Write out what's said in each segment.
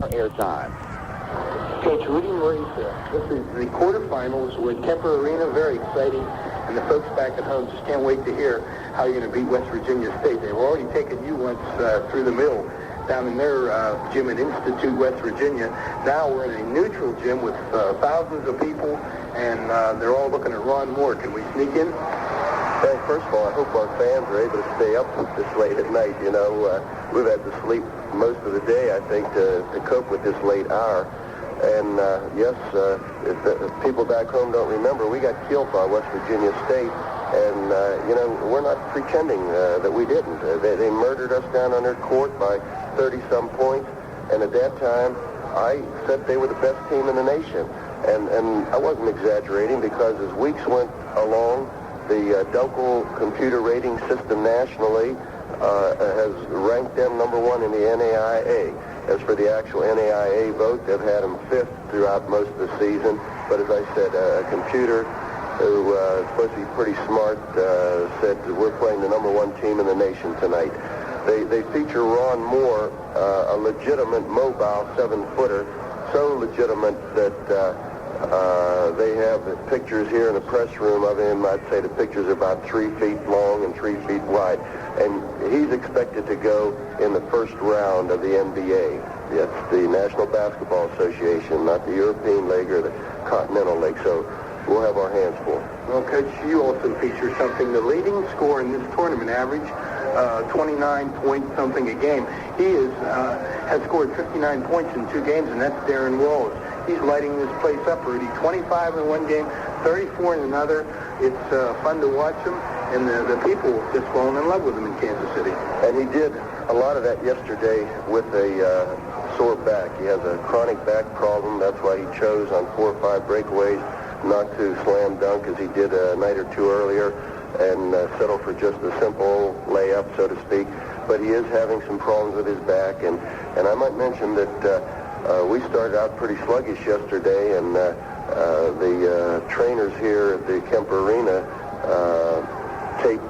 Airtime. Coach Rudy Murray, this is the quarterfinals with Kemper Arena. Very exciting. And the folks back at home just can't wait to hear how you're going to beat West Virginia State. They've already taken you once through the middle down in their gym at Institute, West Virginia. Now we're in a neutral gym with thousands of people, and they're all looking at Ron Moore. Can we sneak in? Well, first of all, I hope our fans are able to stay up this late at night. You know, we've had to sleep most of the day, I think, to cope with this late hour. And, yes, if people back home don't remember, we got killed by West Virginia State. And, you know, we're not pretending that we didn't. They murdered us down on their court by 30-some points. And at that time, I said they were the best team in the nation. And I wasn't exaggerating, because as weeks went along, the Dunkel computer rating system nationally has ranked them number one in the NAIA. As for the actual NAIA vote, they've had them fifth throughout most of the season. But as I said, a computer who is supposed to be pretty smart said that we're playing the number one team in the nation tonight. They feature Ron Moore, a legitimate mobile 7-footer, so legitimate that they have the pictures here in the press room of him. I'd say the pictures are about 3 feet long and 3 feet wide. And he's expected to go in the first round of the NBA. That's the National Basketball Association, not the European League or the Continental League. So we'll have our hands full. Well, Coach, you also feature something. The leading scorer in this tournament, average 29 point something a game. He has scored 59 points in 2 games, and that's Darren Wallace. He's lighting this place up, Rudy. 25 in one game, 34 in another. It's fun to watch him, and the people just falling in love with him in Kansas City. And he did a lot of that yesterday with a sore back. He has a chronic back problem. That's why he chose on 4 or 5 breakaways not to slam dunk as he did a night or two earlier, and settle for just a simple layup, so to speak. But he is having some problems with his back, and I might mention that we started out pretty sluggish yesterday, and the trainers here at the Kemper Arena taped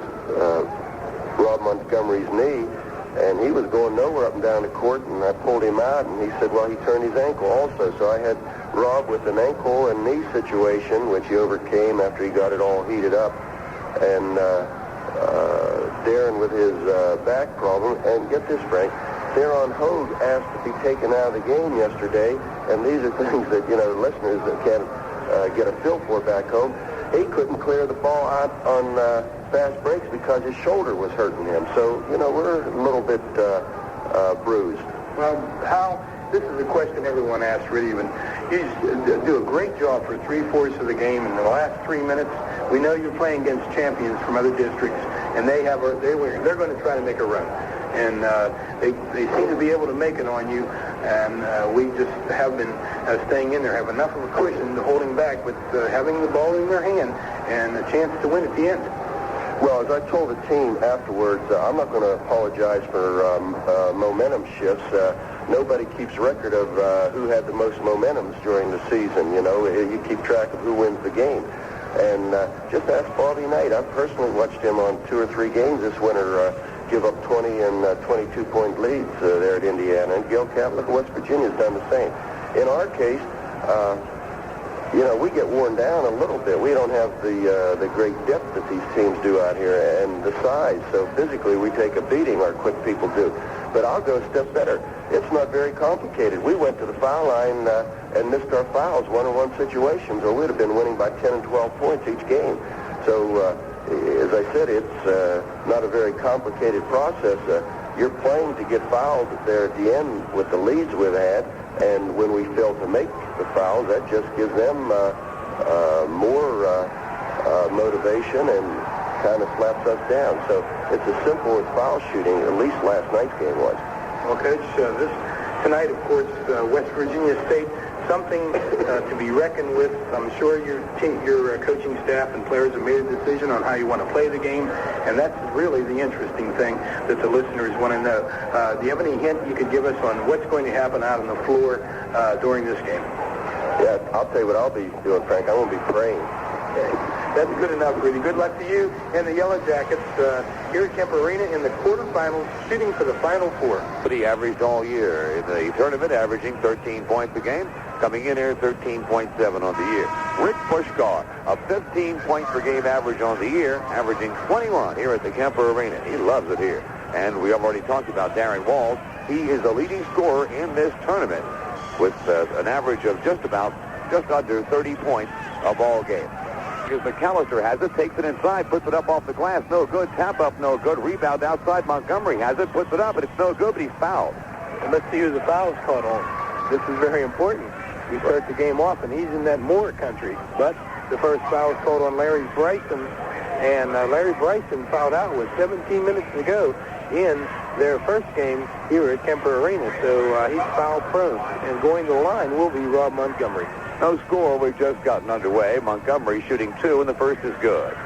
Rob Montgomery's knee, and he was going nowhere up and down the court, and I pulled him out, and he said, well, he turned his ankle also. So I had Rob with an ankle and knee situation, which he overcame after he got it all heated up, and Darren with his back problem. And get this, Frank, Darren Hogue asked to be taken out of the game yesterday, and these are things that, you know, listeners that can't get a feel for back home. He couldn't clear the ball out on fast breaks because his shoulder was hurting him. So, you know, we're a little bit bruised. Well, this is a question everyone asks, really. You do a great job for 3/4 of the game. In the last 3 minutes, we know you're playing against champions from other districts, and they're going to try to make a run. And they seem to be able to make it on you, and we just have been staying in there, have enough of a cushion to holding back with having the ball in their hand and a chance to win at the end. Well, as I told the team afterwards, I'm not going to apologize for momentum shifts. Nobody keeps record of who had the most momentums during the season. You know, you keep track of who wins the game. And just ask Bobby Knight. I've personally watched him on 2 or 3 games this winter give up 20 and 22-point leads there at Indiana. And Gil Catholic of West Virginia's done the same. In our case, you know, we get worn down a little bit. We don't have the great depth that these teams do out here, and the size. So physically, we take a beating, our quick people do. But I'll go a step better. It's not very complicated. We went to the foul line and missed our fouls, 1-on-1 situations, or we'd have been winning by 10 and 12 points each game. So, as I said, it's not a very complicated process. You're playing to get fouled there at the end with the leads we've had, and when we fail to make the fouls, that just gives them more motivation and kind of slaps us down. So it's as simple as foul shooting, at least last night's game was. Well, Coach, tonight, of course, West Virginia State, something to be reckoned with. I'm sure your coaching staff and players have made a decision on how you want to play the game, and that's really the interesting thing that the listeners want to know. Do you have any hint you could give us on what's going to happen out on the floor during this game? Yeah, I'll tell you what I'll be doing, Frank. I'm going to be praying. Okay. That's good enough, Rudy. Good luck to you and the Yellow Jackets here at Kemper Arena in the quarterfinals, shooting for the Final Four. He averaged all year in the tournament, averaging 13 points a game. Coming in here, 13.7 on the year. Rick Puskar, a 15-point per game average on the year, averaging 21 here at the Kemper Arena. He loves it here. And we have already talked about Darren Walls. He is the leading scorer in this tournament with an average of just under 30 points a ball game. Here's McCallister has it, takes it inside, puts it up off the glass, no good. Tap up, no good. Rebound outside. Montgomery has it, puts it up, and it's no good, but he's fouled. And let's see who the foul's caught on. This is very important. We start the game off, and he's in that Moore country. But the first foul is called on Larry Bryson, and Larry Bryson fouled out with 17 minutes to go in their first game here at Kemper Arena. So he's foul prone, and going to the line will be Rob Montgomery. No score. We've just gotten underway. Montgomery shooting 2, and the first is good.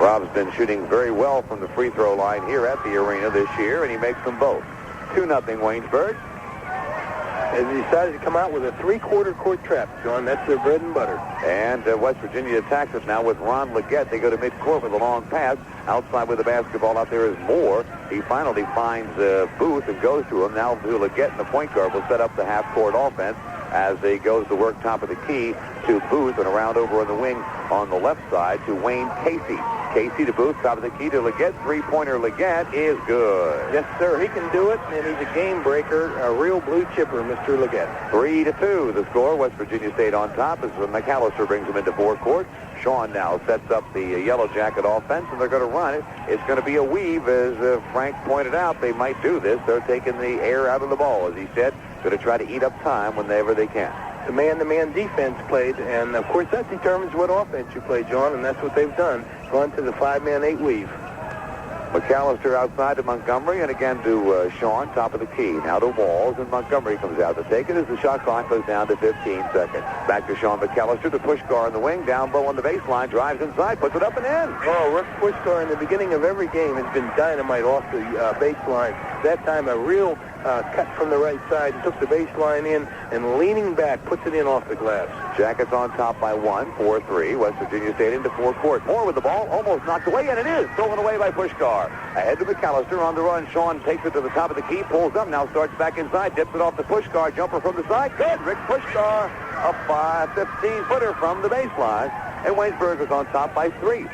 Rob's been shooting very well from the free throw line here at the arena this year, and he makes them both. 2-0 Waynesburg. As he decided to come out with a three-quarter court trap, John. That's their bread and butter. And West Virginia attacks it now with Ron Leggett. They go to midcourt with a long pass. Outside with the basketball out there is Moore. He finally finds Booth and goes to him. Now Leggett and the point guard will set up the half-court offense as they goes to work top of the key to Booth and around over on the wing on the left side to Wayne Casey. Casey to Booth, top of the key to Leggett. Three-pointer Leggett is good. Yes, sir. He can do it, and he's a game breaker, a real blue chipper, Mr. Leggett. 3-2 the score. West Virginia State on top as McCallister brings them into forecourt. Sean now sets up the Yellow Jacket offense, and they're going to run it. It's going to be a weave, as Frank pointed out. They might do this. They're taking the air out of the ball, as he said. Going to try to eat up time whenever they can. The man-to-man defense played, and of course that determines what offense you play, John, and that's what they've done. Gone to the 5-man 8-weave. McCallister outside to Montgomery, and again to Sean, top of the key. Now to Walls, and Montgomery comes out to take it as the shot clock goes down to 15 seconds. Back to Sean McCallister, the Puskar on the wing, down low on the baseline, drives inside, puts it up and in. Oh, Rick Puskar in the beginning of every game has been dynamite off the baseline. That time a real cut from the right side, took the baseline in, and leaning back, puts it in off the glass. Jackets on top by 1, 4-3. West Virginia State into forecourt. Moore with the ball, almost knocked away, and it is stolen away by Puskar. Ahead to McCallister on the run. Sean takes it to the top of the key, pulls up, now starts back inside, dips it off the Puskar, jumper from the side. Good, Rick Puskar up by 15-footer from the baseline, and Waynesburg is on top by 3,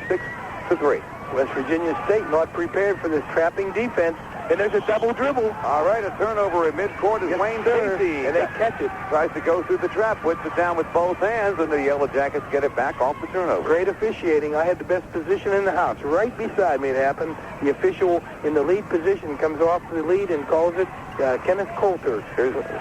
6-3. West Virginia State not prepared for this trapping defense. And there's a double dribble. All right, a turnover in midcourt is Wayne Casey. And they catch it. Tries to go through the trap, puts it down with both hands, and the Yellow Jackets get it back off the turnover. Great officiating. I had the best position in the house. Right beside me it happened. The official in the lead position comes off the lead and calls it Kenneth Coulter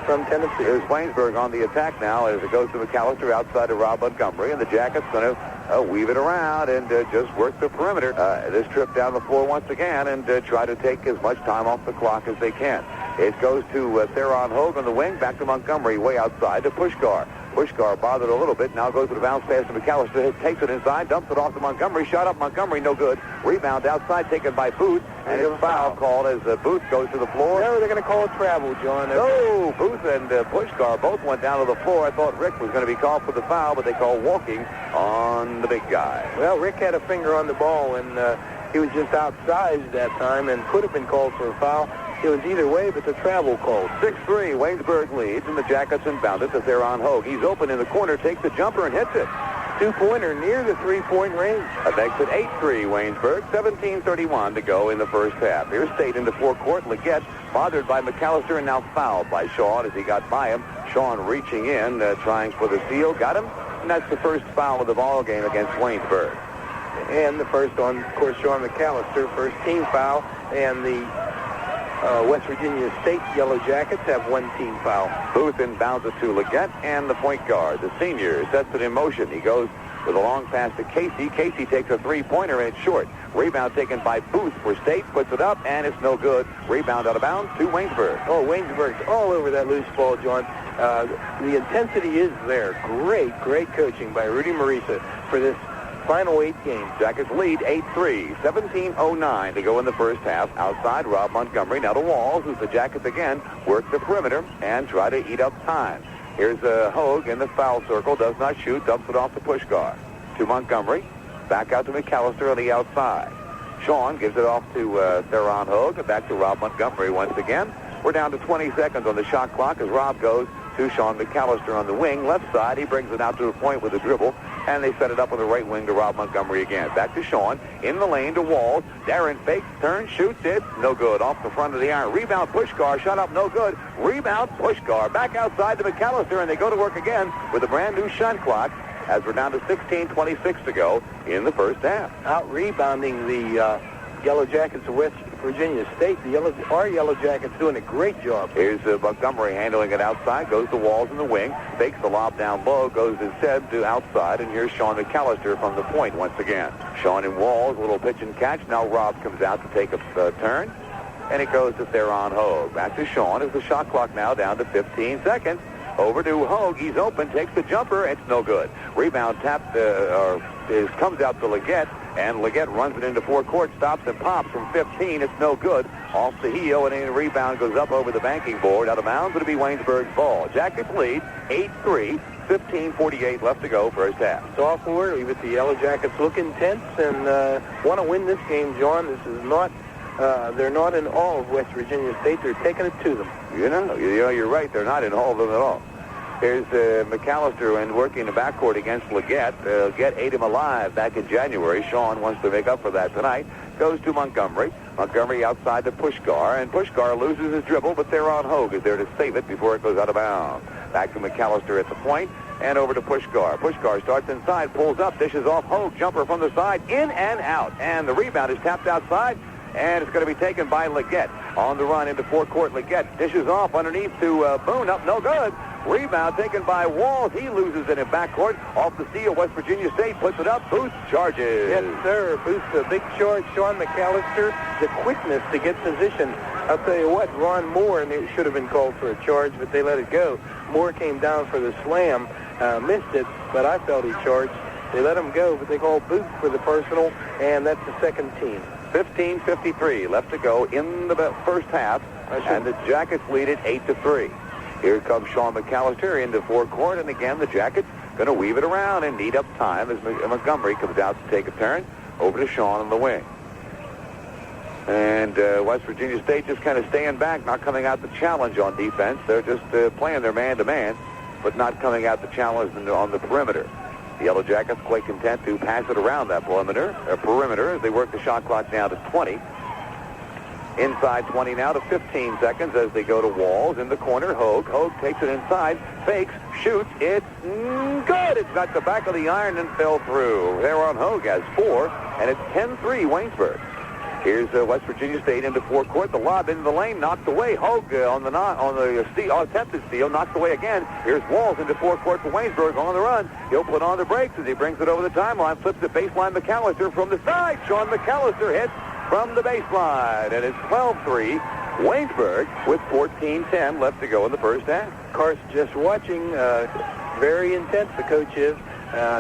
from Tennessee. Here's Waynesburg on the attack now as it goes to McCallister outside of Rob Montgomery, and the Jackets going to weave it around and just work the perimeter. This trip down the floor once again and try to take as much time off the clock as they can. It goes to Theron Hogue on the wing, back to Montgomery, way outside to Puskar. Puskar bothered a little bit, now goes to the bounce pass to McCallister, takes it inside, dumps it off to Montgomery, shot up Montgomery, no good. Rebound outside, taken by Booth, and it's foul called as Booth goes to the floor. No, they're going to call it travel, John. No, Booth and Puskar both went down to the floor. I thought Rick was going to be called for the foul, but they called walking on the big guy. Well, Rick had a finger on the ball, and he was just outsized that time and could have been called for a foul. It was either way, but the travel called. 6-3, Waynesburg leads, and the Jackets inbound it to Theron Hogue. He's open in the corner, takes the jumper and hits it. Two-pointer near the three-point range. That makes it 8-3, Waynesburg. 17:31 to go in the first half. Here's State into forecourt. Leggett bothered by McCallister and now fouled by Sean as he got by him. Sean reaching in, trying for the steal. Got him, and that's the first foul of the ball game against Waynesburg. And the first on, of course, Sean McCallister, first team foul, and the West Virginia State Yellow Jackets have one team foul. Booth inbounds it to Leggett, and the point guard, the senior, sets it in motion. He goes with a long pass to Casey. Casey takes a three-pointer, and it's short. Rebound taken by Booth for State, puts it up, and it's no good. Rebound out of bounds to Waynesburg. Oh, Waynesburg's all over that loose ball, John. The intensity is there. Great coaching by Rudy Marisa for this final 8 games. Jackets lead 8-3, 17:09 to go in the first half. Outside, Rob Montgomery. Now to Walls, as the Jackets again work the perimeter and try to eat up time. Here's Hogue in the foul circle, does not shoot, dumps it off to Puskar. To Montgomery, back out to McCallister on the outside. Sean gives it off to Theron Hogue, back to Rob Montgomery once again. We're down to 20 seconds on the shot clock as Rob goes to Sean McCallister on the wing. Left side, he brings it out to the point with a dribble, and they set it up on the right wing to Rob Montgomery again. Back to Sean, in the lane to Walls. Darren fakes, turns, shoots it. No good. Off the front of the iron. Rebound, Puskar. Shot up, no good. Rebound, Puskar. Back outside to McCallister, and they go to work again with a brand new shot clock as we're down to 16:26 to go in the first half. Out rebounding the Yellow Jackets of West Virginia State. Our Yellow Jackets doing a great job. Here's Montgomery handling it outside, goes to Walls in the wing, fakes the lob down low, goes instead to outside, and here's Sean McCallister from the point once again. Sean and Walls, a little pitch and catch. Now Rob comes out to take a turn, and it goes to Theron Hogue. Back to Sean as the shot clock now down to 15 seconds. Over to Hogue. He's open, takes the jumper. It's no good. Rebound tapped, comes out to Leggett, and Leggett runs it into forecourt, stops and pops from 15. It's no good. Off the heel, and a rebound goes up over the banking board. Out of bounds, it'll be Waynesburg's ball. Jackets lead 8-3, 15:48 left to go first half. Sophomore, with the Yellow Jackets look intense and want to win this game, John. This is not, they're not in all of West Virginia State. They're taking it to them. You're right. They're not in all of them at all. Here's McCallister and working the backcourt against Leggett. Leggett ate him alive back in January. Sean wants to make up for that tonight. Goes to Montgomery. Montgomery outside to Puskar, and Puskar loses his dribble, but Theron Hogue is there to save it before it goes out of bounds. Back to McCallister at the point, and over to Puskar. Puskar starts inside, pulls up, dishes off Hogue. Jumper from the side, in and out. And the rebound is tapped outside, and it's going to be taken by Leggett. On the run into forecourt, Leggett dishes off underneath to Boone. Up, no good. Rebound taken by Walls. He loses it in backcourt. Off the steal, West Virginia State puts it up. Booth charges. Yes, sir. Booth, a big charge. Sean McCallister, the quickness to get position. I'll tell you what, Ron Moore, and it should have been called for a charge, but they let it go. Moore came down for the slam, missed it, but I felt he charged. They let him go, but they called Booth for the personal, and that's the second team. 15:53 left to go in the first half, and the Jackets lead it 8-3. Here comes Sean McCallister into forecourt, and again the Jackets going to weave it around and eat up time as Montgomery comes out to take a turn over to Sean on the wing. And West Virginia State just kind of staying back, not coming out to challenge on defense. They're just playing their man-to-man, but not coming out to challenge on the perimeter. The Yellow Jackets quite content to pass it around that perimeter as they work the shot clock down to 20. Inside 20 now to 15 seconds as they go to Walls in the corner. Hogue takes it inside, fakes, shoots. It's good. It's got the back of the iron and fell through. Theron Hogue has 4, and it's 10-3 Waynesburg. Here's West Virginia State into forecourt. The lob into the lane, knocked away. Hogue on the attempted steal, knocked away again. Here's Walls into forecourt for Waynesburg on the run. He'll put on the brakes as he brings it over the timeline, flips it baseline. McCallister from the side. Sean McCallister hits from the baseline, and it's 12-3 Waynesburg with 14:10 left to go in the first half. Carson just watching, very intense the coach is,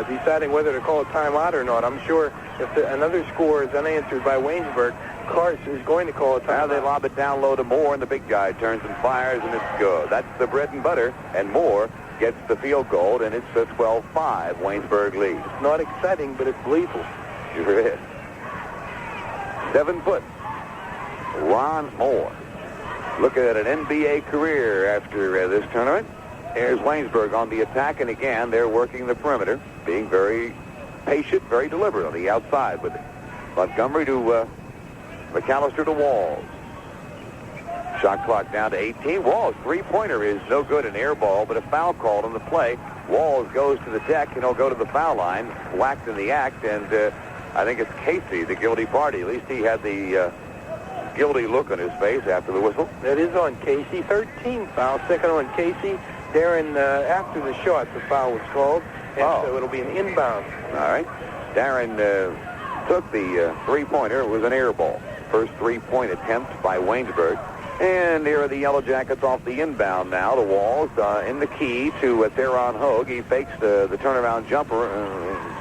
deciding whether to call a timeout or not. I'm sure if another score is unanswered by Waynesburg, Carson is going to call a timeout. Now they lob it down low to Moore, and the big guy turns and fires, and it's good. That's the bread and butter, and Moore gets the field goal, and it's a 12-5 Waynesburg lead. It's not exciting, but it's lethal. Sure is. 7 foot. Ron Moore. Looking at an NBA career after this tournament. Here's Waynesburg on the attack, and again, they're working the perimeter, being very patient, very deliberate on the outside with it. Montgomery to McCallister to Walls. Shot clock down to 18. Walls' three-pointer is no good, an air ball, but a foul called on the play. Walls goes to the deck, and he'll go to the foul line, whacked in the act, and I think it's Casey, the guilty party. At least he had the guilty look on his face after the whistle. That is on Casey. 13 foul, second on Casey. Darren, after the shot, the foul was called, and so it'll be an inbound. All right. Darren took the three-pointer. It was an air ball. First three-point attempt by Waynesburg. And here are the Yellow Jackets off the inbound now. The Walls in the key to Theron Hogue. He fakes the turnaround jumper,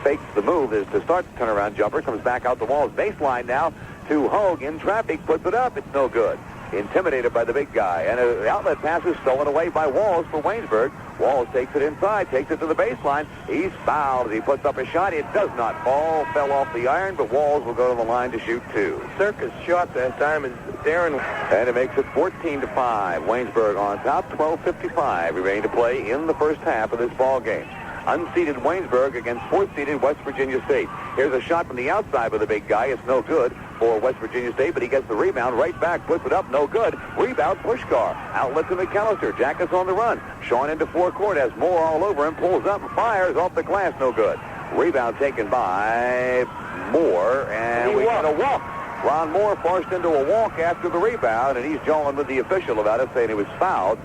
fakes the move is to start the turnaround jumper, comes back out the Walls baseline now to Hogue in traffic, puts it up. It's no good. Intimidated by the big guy. And the outlet pass is stolen away by Walls for Waynesburg. Walls takes it inside, takes it to the baseline. He's fouled. He puts up a shot. It does not fall. Fell off the iron, but Walls will go to the line to shoot two. Circus shot that time is Darren. And it makes it 14-5. Waynesburg on top. 12:55 remaining to play in the first half of this ball game. Unseeded Waynesburg against fourth-seeded West Virginia State. Here's a shot from the outside with the big guy. It's no good for West Virginia State, but he gets the rebound right back, puts it up, no good. Rebound, Puskar. Outlet to McCallister. Jackets on the run. Sean into forecourt, has Moore all over him, pulls up, fires off the glass, no good. Rebound taken by Moore, and we got a walk. Ron Moore forced into a walk after the rebound, and he's jawing with the official about it, saying he was fouled.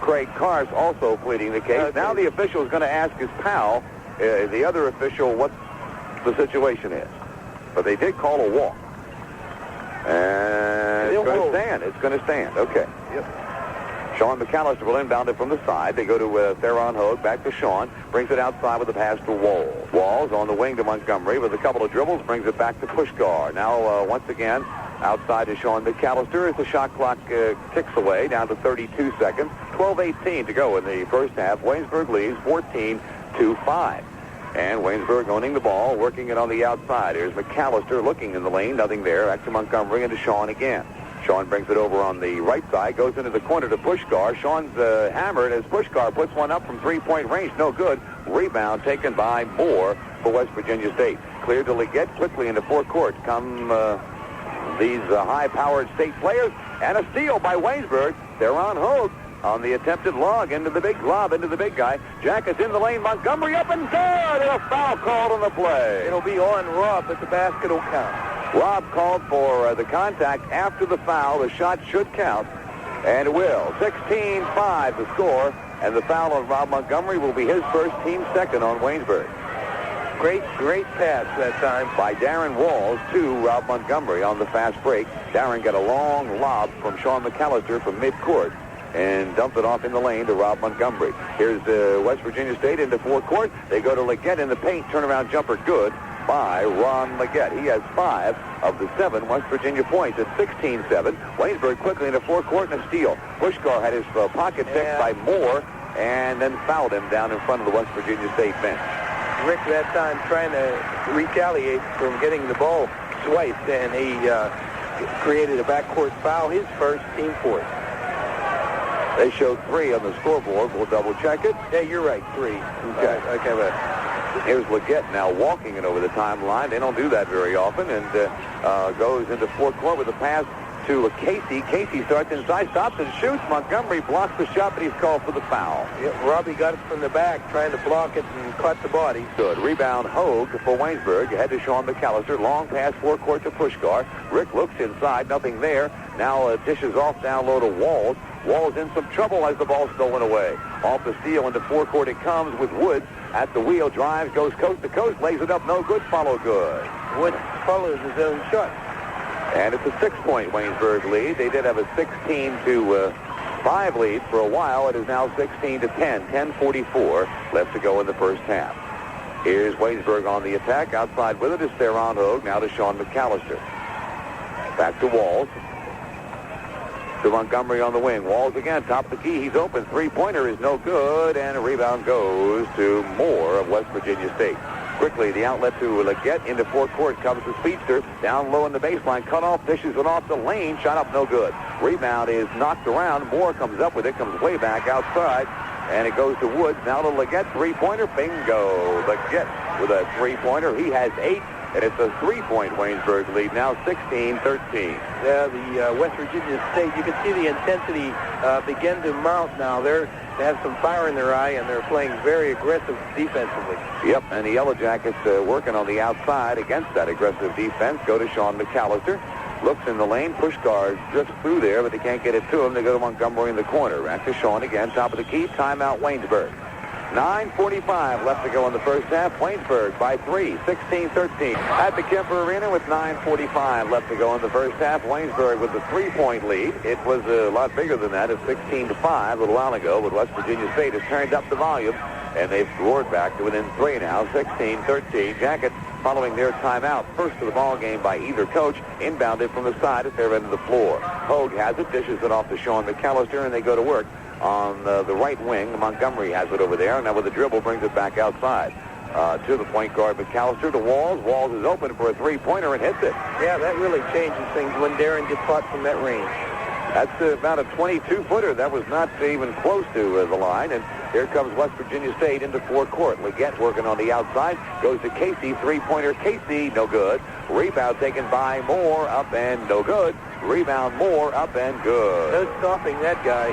Craig Karst also pleading the case. Now the official is going to ask his pal, the other official, what the situation is. But they did call a walk. And it's going to stand. It's going to stand. Okay. Yep. Sean McCallister will inbound it from the side. They go to Theron Hogue, back to Sean. Brings it outside with a pass to Walls. Walls on the wing to Montgomery with a couple of dribbles. Brings it back to Puskar. Now, once again, outside to Sean McCallister as the shot clock ticks away down to 32 seconds. 12:18 to go in the first half. Waynesburg leads 14-5. And Waynesburg owning the ball, working it on the outside. Here's McCallister looking in the lane, nothing there. Back to Montgomery and to Sean again. Sean brings it over on the right side, goes into the corner to Puskar. Sean's hammered as Puskar puts one up from three-point range, no good. Rebound taken by Moore for West Virginia State. Cleared to Leggett quickly into forecourt. Come these high-powered state players, and a steal by Waynesburg. They're on Hogue on the attempted lob into the big guy. Jackets in the lane. Montgomery up and good, and a foul called on the play. It'll be on Rob, but the basket will count. Rob called for the contact after the foul. The shot should count, and it will. 16-5 the score, and the foul on Rob Montgomery will be his first, team second on Waynesburg. Great pass that time by Darren Walls to Rob Montgomery on the fast break. Darren got a long lob from Sean McCallister from midcourt and dumped it off in the lane to Rob Montgomery. Here's West Virginia State into forecourt. They go to Leggett in the paint. Turnaround jumper good by Ron Leggett. He has 5 of the 7 West Virginia points at 16-7. Waynesburg quickly into forecourt and a steal. Puskar had his pocket picked by Moore and then fouled him down in front of the West Virginia State bench. Rick that time trying to retaliate from getting the ball swiped, and he created a backcourt foul, his first, team fourth. They showed 3 on the scoreboard. We'll double check it. Yeah, you're right, 3. Okay. Here's Leggett now walking it over the timeline. They don't do that very often, and goes into forecourt with a pass to Casey. Casey starts inside, stops and shoots. Montgomery blocks the shot, but he's called for the foul. Yeah, Robbie got it from the back, trying to block it and caught the body. Good. Rebound Hogue for Waynesburg. Ahead to Sean McCallister. Long pass forecourt to Puskar. Rick looks inside, nothing there. Now dishes off down low to Walls. Walls in some trouble as the ball stolen away. Off the steal into forecourt it comes with Woods at the wheel. Drives, goes coast to coast, lays it up, no good, follow good. Woods follows his own shot. And it's a 6-point Waynesburg lead. They did have a 16-5 lead for a while. It is now 16-10. 10:44 left to go in the first half. Here's Waynesburg on the attack. Outside with it is Theron Hogue. Now to Sean McCallister. Back to Walls. To Montgomery on the wing. Walls again, top of the key. He's open. Three-pointer is no good. And a rebound goes to Moore of West Virginia State. Quickly, the outlet to Leggett into forecourt comes the speedster. Down low in the baseline. Cut off, dishes it off the lane. Shot up, no good. Rebound is knocked around. Moore comes up with it. Comes way back outside. And it goes to Woods. Now to Leggett. Three-pointer. Bingo. Leggett with a three-pointer. He has 8. And it's a 3-point Waynesburg lead now, 16-13. Yeah, the West Virginia State, you can see the intensity begin to mount now. They have some fire in their eye, and they're playing very aggressive defensively. Yep, and the Yellow Jackets working on the outside against that aggressive defense. Go to Sean McCallister. Looks in the lane. Puskar drifts through there, but they can't get it to him. They go to Montgomery in the corner. Back to Sean again, top of the key. Timeout, Waynesburg. 9:45 left to go in the first half. Waynesburg by 3, 16-13. At the Kemper Arena with 9:45 left to go in the first half. Waynesburg with the 3-point lead. It was a lot bigger than that at 16-5 a little while ago, but West Virginia State has turned up the volume, and they've roared back to within 3 now, 16-13. Jackets following their timeout. First of the ball game by either coach. Inbounded from the side at their end of the floor. Hogue has it, dishes it off to Sean McCallister, and they go to work on the right wing. Montgomery has it over there. Now with a dribble, brings it back outside to the point guard McCallister to Walls. Walls is open for a three-pointer and hits it. Yeah, that really changes things when Darren gets hot from that range. That's about a 22-footer. That was not even close to the line. And here comes West Virginia State into forecourt. Leggett working on the outside. Goes to Casey. Three-pointer. Casey, no good. Rebound taken by Moore. Up and no good. Rebound Moore. Up and good. No stopping that guy.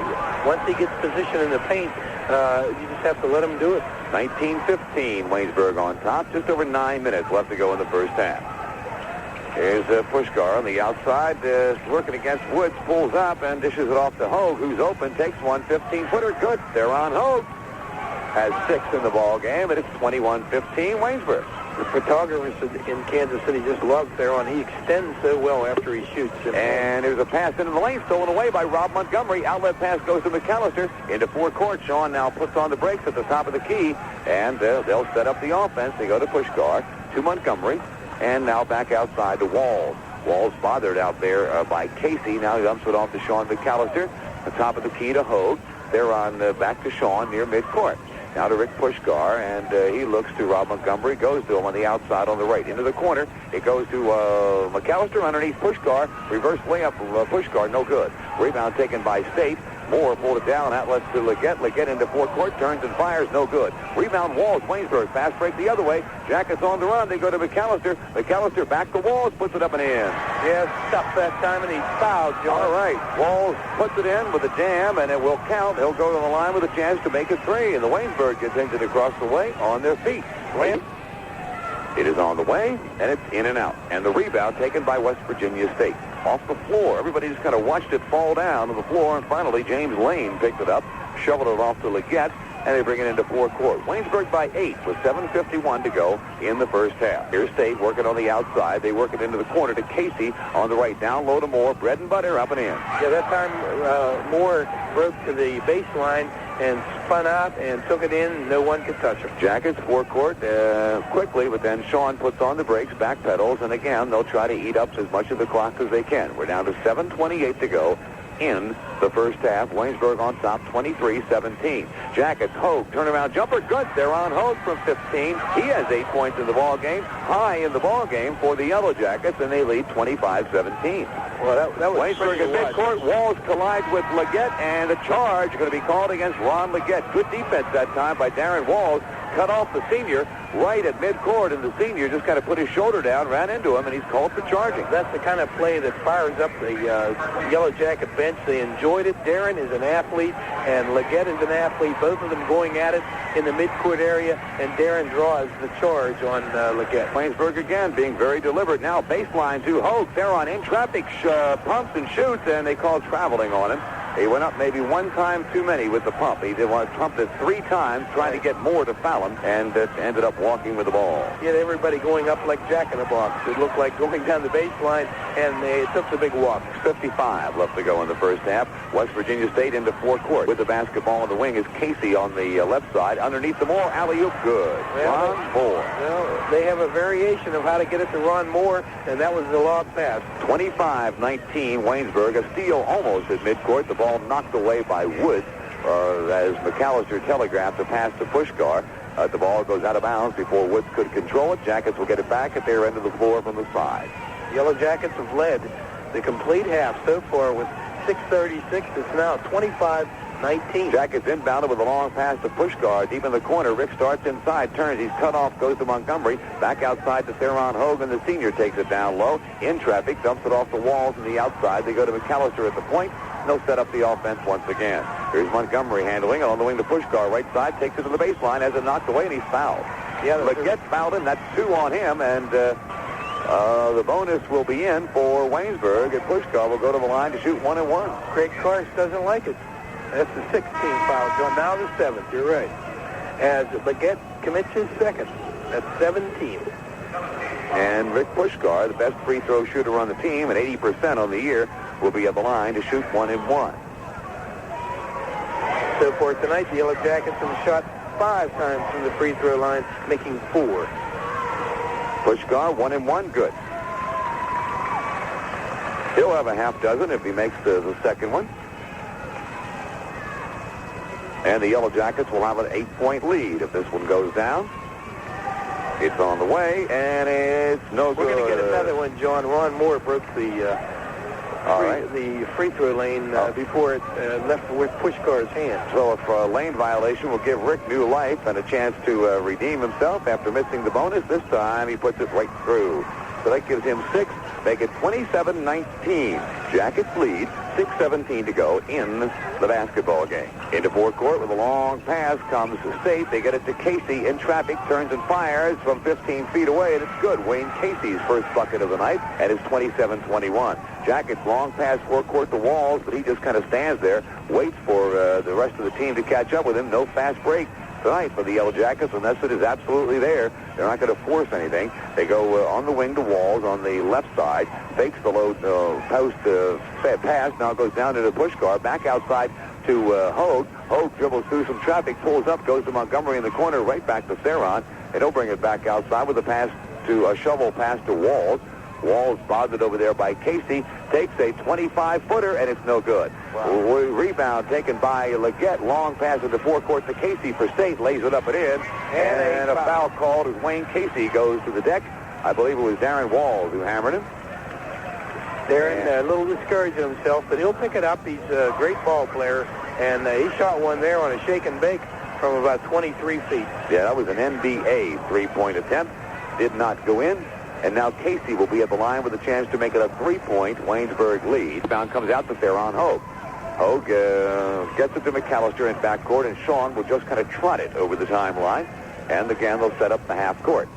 Once he gets position in the paint, you just have to let him do it. 19-15. Waynesburg on top. Just over 9 minutes left to go in the first half. Here's Puskar on the outside, working against Woods, pulls up and dishes it off to Hogue, who's open, takes one, 15-footer, good. They're on Hogue. Has 6 in the ball game, and it's 21-15 Waynesburg. The photographers in Kansas City just love Theron. He extends so well after he shoots. And there's a pass into the lane, stolen away by Rob Montgomery. Outlet pass goes to McCallister into forecourt. Sean now puts on the brakes at the top of the key, and they'll set up the offense. They go to Puskar, to Montgomery. And now back outside to Walls. Walls bothered out there by Casey. Now he dumps it off to Sean McCallister. The top of the key to Hogue. They're on back to Sean near midcourt. Now to Rick Puskar, and he looks to Rob Montgomery. Goes to him on the outside on the right. Into the corner. It goes to McCallister underneath Puskar. Reverse layup from Puskar. No good. Rebound taken by State. Moore pulled it down. Outlets to Leggett. Leggett into forecourt. Turns and fires. No good. Rebound Walls. Waynesburg. Fast break the other way. Jackets on the run. They go to McCallister. McCallister back to Walls. Puts it up and in. Yeah, stopped that time, and he fouled, John. All right. Walls puts it in with a jam, and it will count. He'll go to the line with a chance to make it 3. And the Waynesburg gets it across the way on their feet. It is on the way, and it's in and out. And the rebound taken by West Virginia State. Off the floor. Everybody just kind of watched it fall down to the floor, and finally James Lane picked it up, shoveled it off to Leggett, and they bring it into forecourt. Waynesburg by 8 with 7:51 to go in the first half. Here's State working on the outside. They work it into the corner to Casey on the right. Down low to Moore. Bread and butter up and in. Yeah, that time Moore broke to the baseline and spun out and took it in. No one could touch him. Jackets forecourt quickly, but then Sean puts on the brakes, back pedals, and again they'll try to eat up as much of the clock as they can. We're down to 7:28 to go in the first half. Waynesburg on top, 23-17. Jackets, Hogue, turnaround jumper, good. They're on Hogue from 15. He has 8 points in the ball game, high in the ball game for the Yellow Jackets, and they lead 25-17. Well, that was Waynesburg at midcourt. Walls collide with Leggett, and a charge going to be called against Ron Leggett. Good defense that time by Darren Walls. Cut off the senior right at midcourt, and the senior just kind of put his shoulder down, ran into him, and he's called for charging. That's the kind of play that fires up the Yellow Jacket bench. They enjoyed it. Darren is an athlete, and Leggett is an athlete. Both of them going at it in the midcourt area, and Darren draws the charge on Leggett. Waynesburg again being very deliberate. Now baseline to Hogue. They're on in traffic, pumps and shoots, and they call traveling on him. He went up maybe one time too many with the pump. He pumped it 3 times, trying to get Moore to foul him, and ended up walking with the ball. He had everybody going up like Jack in the Box. It looked like going down the baseline, and they took the big walk. 55 left to go in the first half. West Virginia State into forecourt. With the basketball on the wing is Casey on the left side. Underneath the Moore, alley-oop, good. Ron Moore. Well, they have a variation of how to get it to Ron Moore, and that was the lob pass. 25-19, Waynesburg. A steal almost at midcourt. The ball knocked away by Woods as McCallister telegraphed the pass to Puskar. The ball goes out of bounds before Woods could control it. Jackets will get it back at their end of the floor from the side. Yellow Jackets have led the complete half so far with 6:36. It's now 25-19. Jackets inbounded with a long pass to Puskar. Deep in the corner, Rick starts inside, turns, he's cut off, goes to Montgomery. Back outside to Theron Hogue, and the senior takes it down low. In traffic, dumps it off the walls and the outside. They go to McCallister at the point. They'll set up the offense once again. Here's Montgomery handling it on the wing to Puskar. Right side, takes it to the baseline, has it knocked away, and he's fouled. Yeah, Leggett fouled him. That's 2 on him, and the bonus will be in for Waynesburg, and Puskar will go to the line to shoot 1 and 1. Craig Karsh doesn't like it. That's the 16th foul, John. Now the 7th. You're right. as Leggett commits his second at 17. And Rick Puskar, the best free throw shooter on the team at 80% on the year, will be at the line to shoot 1 and 1. So for tonight, the Yellow Jackets have shot 5 times from the free throw line, making 4. Puskar, 1 and 1, good. He'll have a half dozen if he makes the second one. And the Yellow Jackets will have an 8-point lead if this one goes down. It's on the way, and it's no good. We're going to get another one, John. Ron Moore broke the free throw lane before it left with Pushkar's hand. So if a lane violation will give Rick new life and a chance to redeem himself after missing the bonus, this time he puts it right through. So that gives him 6. Make it 27-19. Jackets lead, 6:17 to go in the basketball game. Into forecourt with a long pass comes the State. They get it to Casey in traffic, turns and fires from 15 feet away, and it's good. Wayne Casey's first bucket of the night, and it's 27-21. Jackets long pass forecourt to Walls, but he just kind of stands there, waits for the rest of the team to catch up with him. No fast break tonight for the Yellow Jackets, and Nesbitt is absolutely there. They're not going to force anything. They go on the wing to Walls on the left side, fakes the low post pass, now goes down to the Puskar, back outside to Hogue. Hogue dribbles through some traffic, pulls up, goes to Montgomery in the corner, right back to Theron, and he'll bring it back outside with a pass to a shovel pass to Walls. Walls bothered over there by Casey, takes a 25-footer, and it's no good. Wow. Rebound taken by Leggett. Long pass in the forecourt to Casey for State, lays it up and in, and a foul called as Wayne Casey goes to the deck. I believe it was Darren Walls who hammered him. Darren a little discouraged of himself, but he'll pick it up. He's a great ball player, and he shot one there on a shake and bake from about 23 feet. Yeah, that was an NBA three-point attempt. Did not go in. And now Casey will be at the line with a chance to make it a 3-point Waynesburg lead. Rebound comes out to Theron Hogue. Hogue gets it to McCallister in backcourt, and Sean will just kind of trot it over the timeline. And again, they'll set up the half court.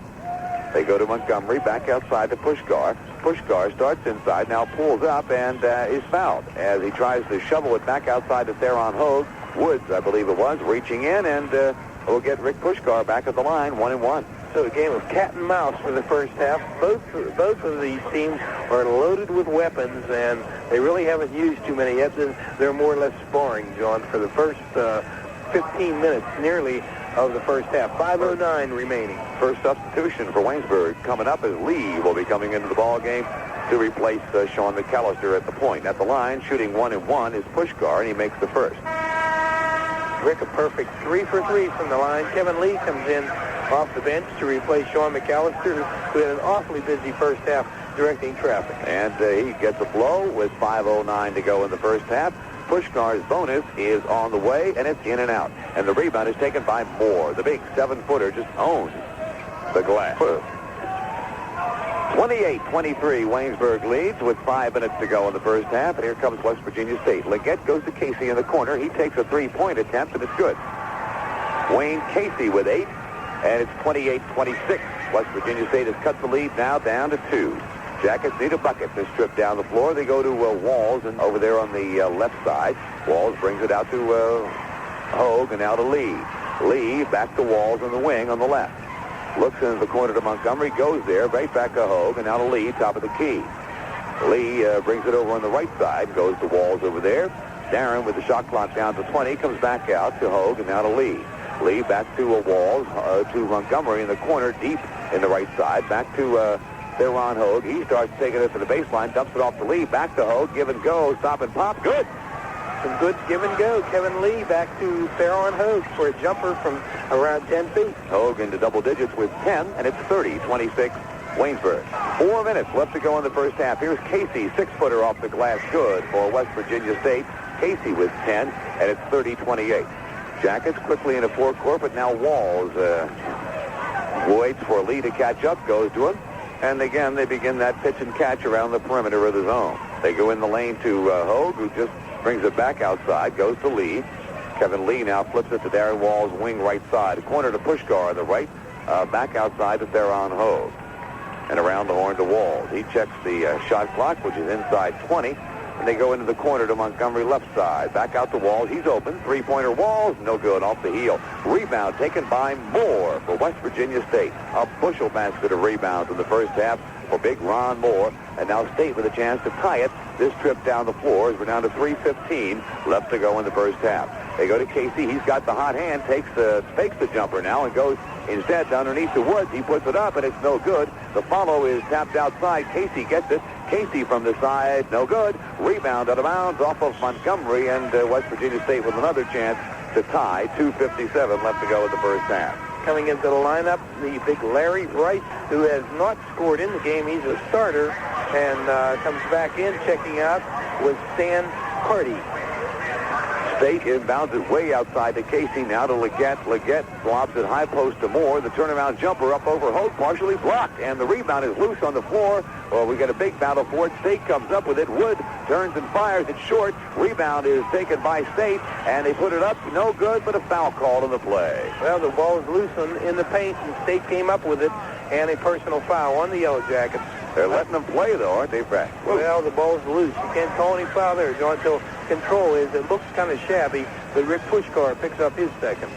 They go to Montgomery, back outside to Puskar. Puskar starts inside, now pulls up and is fouled as he tries to shovel it back outside to Theron Hogue. Woods, I believe it was, reaching in, and will get Rick Puskar back at the line, 1 and 1. So a game of cat and mouse for the first half. Both of these teams are loaded with weapons, and they really haven't used too many yet. They're more or less sparring, John, for the first 15 minutes, nearly, of the first half. 5:09 remaining. First substitution for Waynesburg coming up as Lee will be coming into the ball game to replace Sean McCallister at the point. At the line, shooting 1 and 1 is Puskar, and he makes the first. Rick, a perfect 3 for 3 from the line. Kevin Lee comes in off the bench to replace Sean McCallister, who had an awfully busy first half directing traffic. And he gets a blow with 5:09 to go in the first half. Puskar's bonus is on the way, and it's in and out. And the rebound is taken by Moore. The big 7-footer just owns the glass. 28-23, Waynesburg leads with 5 minutes to go in the first half. And here comes West Virginia State. Leggett goes to Casey in the corner. He takes a 3-point attempt, and it's good. Wayne Casey with 8, and it's 28-26. West Virginia State has cut the lead now down to 2. Jackets need a bucket. This trip down the floor. They go to Walls, and over there on the left side. Walls brings it out to Hogue, and now to Lee. Lee back to Walls on the wing on the left. Looks into the corner to Montgomery, goes there, right back to Hogue, and now to Lee, top of the key. Lee brings it over on the right side, goes to Walls over there. Darren with the shot clock down to 20, comes back out to Hogue, and now to Lee. Lee back to Walls, to Montgomery in the corner, deep in the right side, back to Theron Hogue. He starts taking it to the baseline, dumps it off to Lee, back to Hogue, give and go, stop and pop, good. Some good give and go. Kevin Lee back to Theron Hogue for a jumper from around 10 feet. Hogue into double digits with 10, and it's 30-26 Waynesburg. 4 minutes left to go in the first half. Here's Casey, 6-footer off the glass, good for West Virginia State. Casey with 10, and it's 30-28. Jackets quickly into forecourt, but now Walls waits for Lee to catch up, goes to him, and again they begin that pitch and catch around the perimeter of the zone. They go in the lane to Hogue, who just brings it back outside, goes to Lee. Kevin Lee now flips it to Darren Walls' wing right side. Corner to Puskar on the right, back outside to Theron Hogue. And around the horn to Walls. He checks the shot clock, which is inside 20. and they go into the corner to Montgomery left side. Back out to Walls. He's open. Three-pointer Walls. No good. Off the heel. Rebound taken by Moore for West Virginia State. A bushel basket of rebounds in the first half for big Ron Moore. And now State with a chance to tie it. This trip down the floor as we're down to 3:15 left to go in the first half. They go to Casey. He's got the hot hand. Fakes the jumper now and goes instead underneath the Woods. He puts it up, and it's no good. The follow is tapped outside. Casey gets it. Casey from the side, no good. Rebound out of bounds off of Montgomery, and West Virginia State with another chance to tie. 2:57 left to go in the first half. Coming into the lineup, the big Larry Rice, who has not scored in the game. He's a starter, and comes back in, checking out with Stan Carty. State inbounds it way outside to Casey. Now to Leggett. Leggett lobs it high post to Moore. The turnaround jumper up over Hogue, partially blocked, and the rebound is loose on the floor. Well, we get a big battle for it. State comes up with it. Wood turns and fires it short. Rebound is taken by State, and they put it up. No good, but a foul called on the play. Well, the ball is loose in the paint, and State came up with it, and a personal foul on the Yellow Jackets. They're letting them play, though, aren't they, Frank? Well, the ball's loose. You can't call any foul there, John, until control is. It looks kind of shabby, but Rick Puskar picks up his second.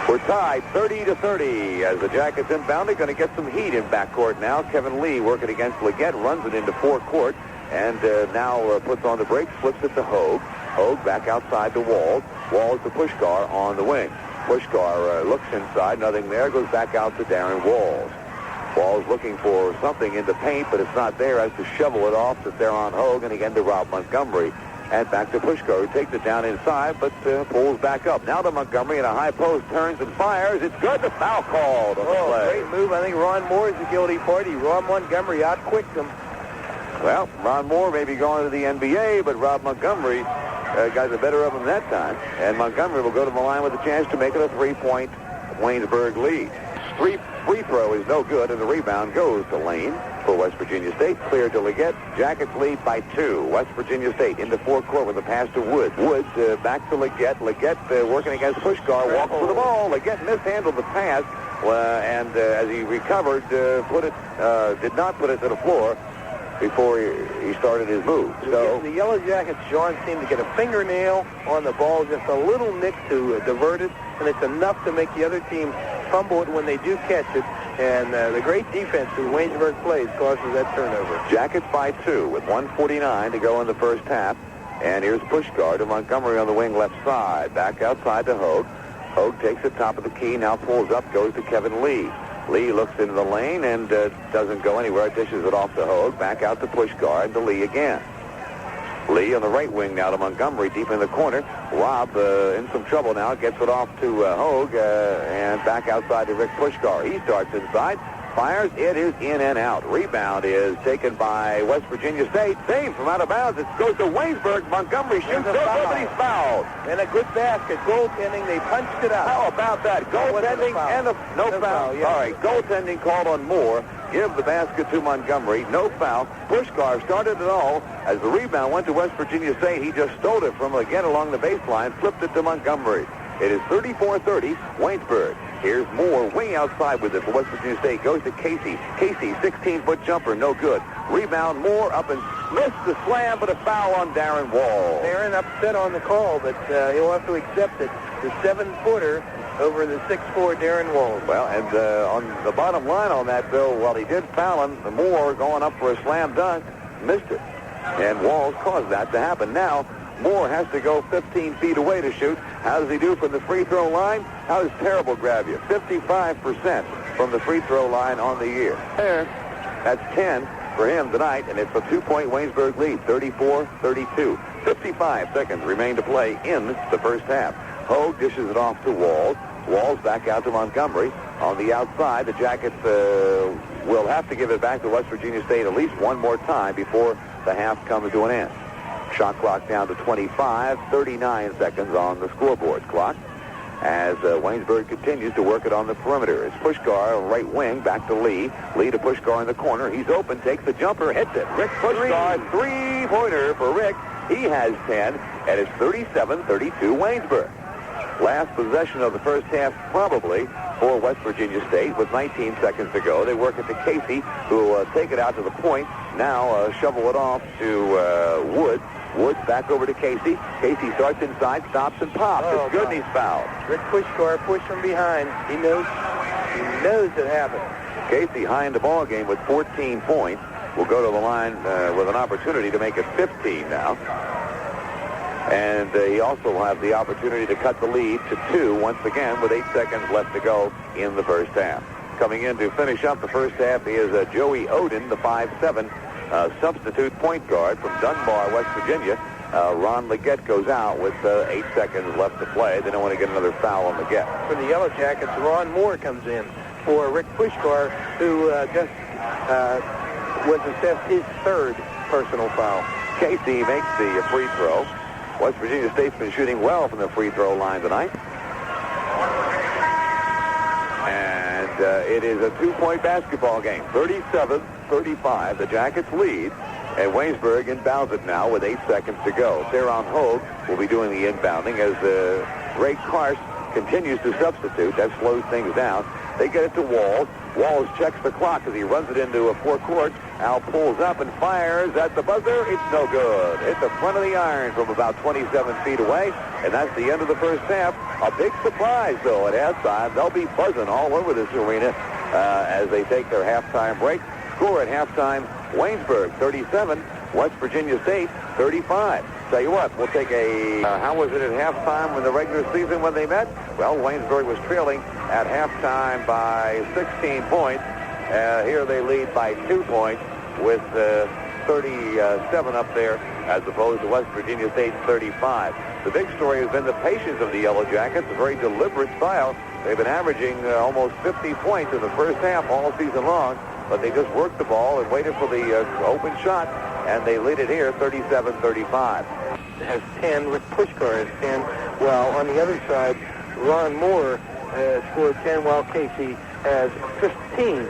We're tied 30-30 as the Jackets inbound. They're going to get some heat in backcourt now. Kevin Lee working against Leggett, runs it into forecourt, and now puts on the brakes, flips it to Hogue. Hogue back outside the Walls. Walls to Puskar on the wing. Puskar looks inside, nothing there, goes back out to Darren Walls. Walls looking for something in the paint, but it's not there. Has to shovel it off to Theron Hogue, and again to Rob Montgomery. And back to Puskar, who takes it down inside, but pulls back up. Now to Montgomery in a high post, turns and fires. It's good. The foul called on the play. Great move. I think Ron Moore is the guilty party. Rob Montgomery outquicked him. Well, Ron Moore may be going to the NBA, but Rob Montgomery got the better of him that time. And Montgomery will go to the line with a chance to make it a three-point Waynesburg lead. Free throw is no good, and the rebound goes to Lane for West Virginia State. Clear to Leggett. Jackets lead by 2. West Virginia State into forecourt with a pass to Woods. Woods back to Leggett. Leggett working against Puskar. Walks with the ball. Leggett mishandled the pass, and as he recovered, did not put it to the floor before he started his move. So the Yellow Jackets, John, seem to get a fingernail on the ball, just a little nick to divert it, and it's enough to make the other team fumble it when they do catch it. And the great defense that Waynesburg plays causes that turnover. Jackets by 2 with 1:49 to go in the first half. And here's Puskar to Montgomery on the wing left side. Back outside to Hogue. Hogue takes the top of the key, now pulls up, goes to Kevin Lee. Lee looks into the lane and doesn't go anywhere. Dishes it off to Hogue. Back out to Puskar and to Lee again. Lee on the right wing now to Montgomery, deep in the corner. Rob in some trouble now, gets it off to Hogue and back outside to Rick Puskar. He starts inside, fires. It is in and out. Rebound is taken by West Virginia State. Saved from out of bounds. It goes to Waynesburg. Montgomery shoots. Nobody's fouled. And a good basket. Goaltending. They punched it out. How about that? Goaltending and no foul. Yeah. All right. Goaltending called on Moore. Give the basket to Montgomery. No foul. Puskar started it all. As the rebound went to West Virginia State, he just stole it from again along the baseline, flipped it to Montgomery. It is 34-30, Waynesburg. Here's Moore way outside with it for West Virginia State. Goes to Casey. Casey, 16-foot jumper, no good. Rebound, Moore up and missed the slam, but a foul on Darren Wall. Darren upset on the call, but he'll have to accept it. The 7-footer over the 6'4" Darren Wall. Well, and on the bottom line on that, Bill, while he did foul him, the Moore going up for a slam dunk, missed it. And Walls caused that to happen. Now, Moore has to go 15 feet away to shoot. How does he do from the free throw line? How does terrible grab you? 55% from the free throw line on the year. That's 10 for him tonight, and it's a 2-point Waynesburg lead, 34-32. 55 seconds remain to play in the first half. Hogue dishes it off to Walls. Walls back out to Montgomery. On the outside, the Jackets will have to give it back to West Virginia State at least one more time before the half comes to an end. Shot clock down to 25, 39 seconds on the scoreboard clock as Waynesburg continues to work it on the perimeter. It's Puskar, right wing, back to Lee. Lee to Puskar in the corner. He's open, takes the jumper, hits it. Rick Puskar, three-pointer for Rick. He has 10, and it's 37-32 Waynesburg. Last possession of the first half probably for West Virginia State with 19 seconds to go. They work it to Casey, who will take it out to the point. now shovel it off to Woods. Woods back over to Casey. Casey starts inside, stops and pops. It's good, and he's fouled. Rick Puskar pushed from behind. He knows it happened. Casey high in the ball game with 14 points. Will go to the line with an opportunity to make it 15 now. And he also will have the opportunity to cut the lead to 2 once again with 8 seconds left to go in the first half. Coming in to finish up the first half is Joey Oden, the 5'7", substitute point guard from Dunbar, West Virginia. Ron Leggett goes out with 8 seconds left to play. They don't want to get another foul on Leggett. For the Yellow Jackets, Ron Moore comes in for Rick Puskar, who just was assessed his 3rd personal foul. Casey makes the free throw. West Virginia State's been shooting well from the free throw line tonight. And it is a 2-point basketball game. 37-35. The Jackets lead. And Waynesburg inbounds it now with 8 seconds to go. Theron Hogue will be doing the inbounding as Ray Karst continues to substitute. That slows things down. They get it to Walls. Walls checks the clock as he runs it into a forecourt. Al pulls up and fires at the buzzer. It's no good. Hit the front of the iron from about 27 feet away. And that's the end of the first half. A big surprise, though, at halftime. They'll be buzzing all over this arena as they take their halftime break. Score at halftime, Waynesburg 37, West Virginia State 35. Tell you what, we'll take a... how was it at halftime in the regular season when they met? Well, Waynesburg was trailing at halftime by 16 points. Here they lead by 2 points with 37 up there as opposed to West Virginia State's 35. The big story has been the patience of the Yellow Jackets, a very deliberate style. They've been averaging almost 50 points in the first half all season long, but they just worked the ball and waited for the open shot, and they lead it here 37-35. Has 10, Rick Puskar has 10, while on the other side, Ron Moore scored 10, while Casey has 15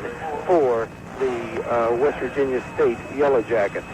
for the West Virginia State Yellow Jackets.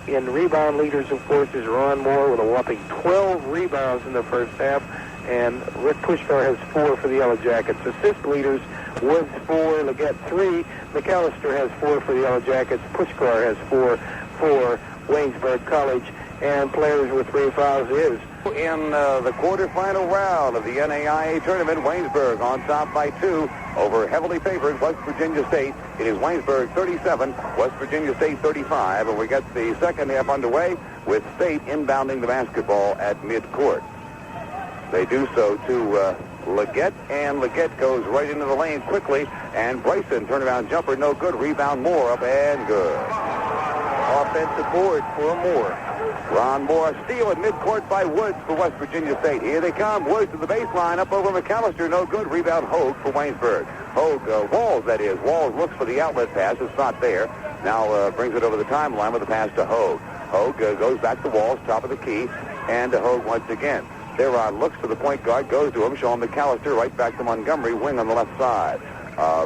In rebound leaders, of course, is Ron Moore with a whopping 12 rebounds in the first half, and Rick Puskar has 4 for the Yellow Jackets. Assist leaders, Woods 4, Leggett 3, McCallister has 4 for the Yellow Jackets, Puskar has 4 for Waynesburg College, and players with 3 fouls is. In the quarterfinal round of the NAIA tournament, Waynesburg on top by 2 over heavily favored West Virginia State. It is Waynesburg 37, West Virginia State 35, and we get the second half underway with State inbounding the basketball at midcourt. They do so to Leggett, and Leggett goes right into the lane quickly, and Bryson, turnaround jumper, no good. Rebound Moore up and good. Offensive board for Moore. Ron Moore, steal at midcourt by Woods for West Virginia State. Here they come. Woods to the baseline, up over McCallister, no good. Rebound Hogue for Waynesburg. Hogue, Walls, that is. Walls looks for the outlet pass. It's not there. Now brings it over the timeline with a pass to Hogue. Hogue goes back to Walls, top of the key, and to Hogue once again. Theron looks for the point guard, goes to him, showing McCallister right back to Montgomery, wing on the left side.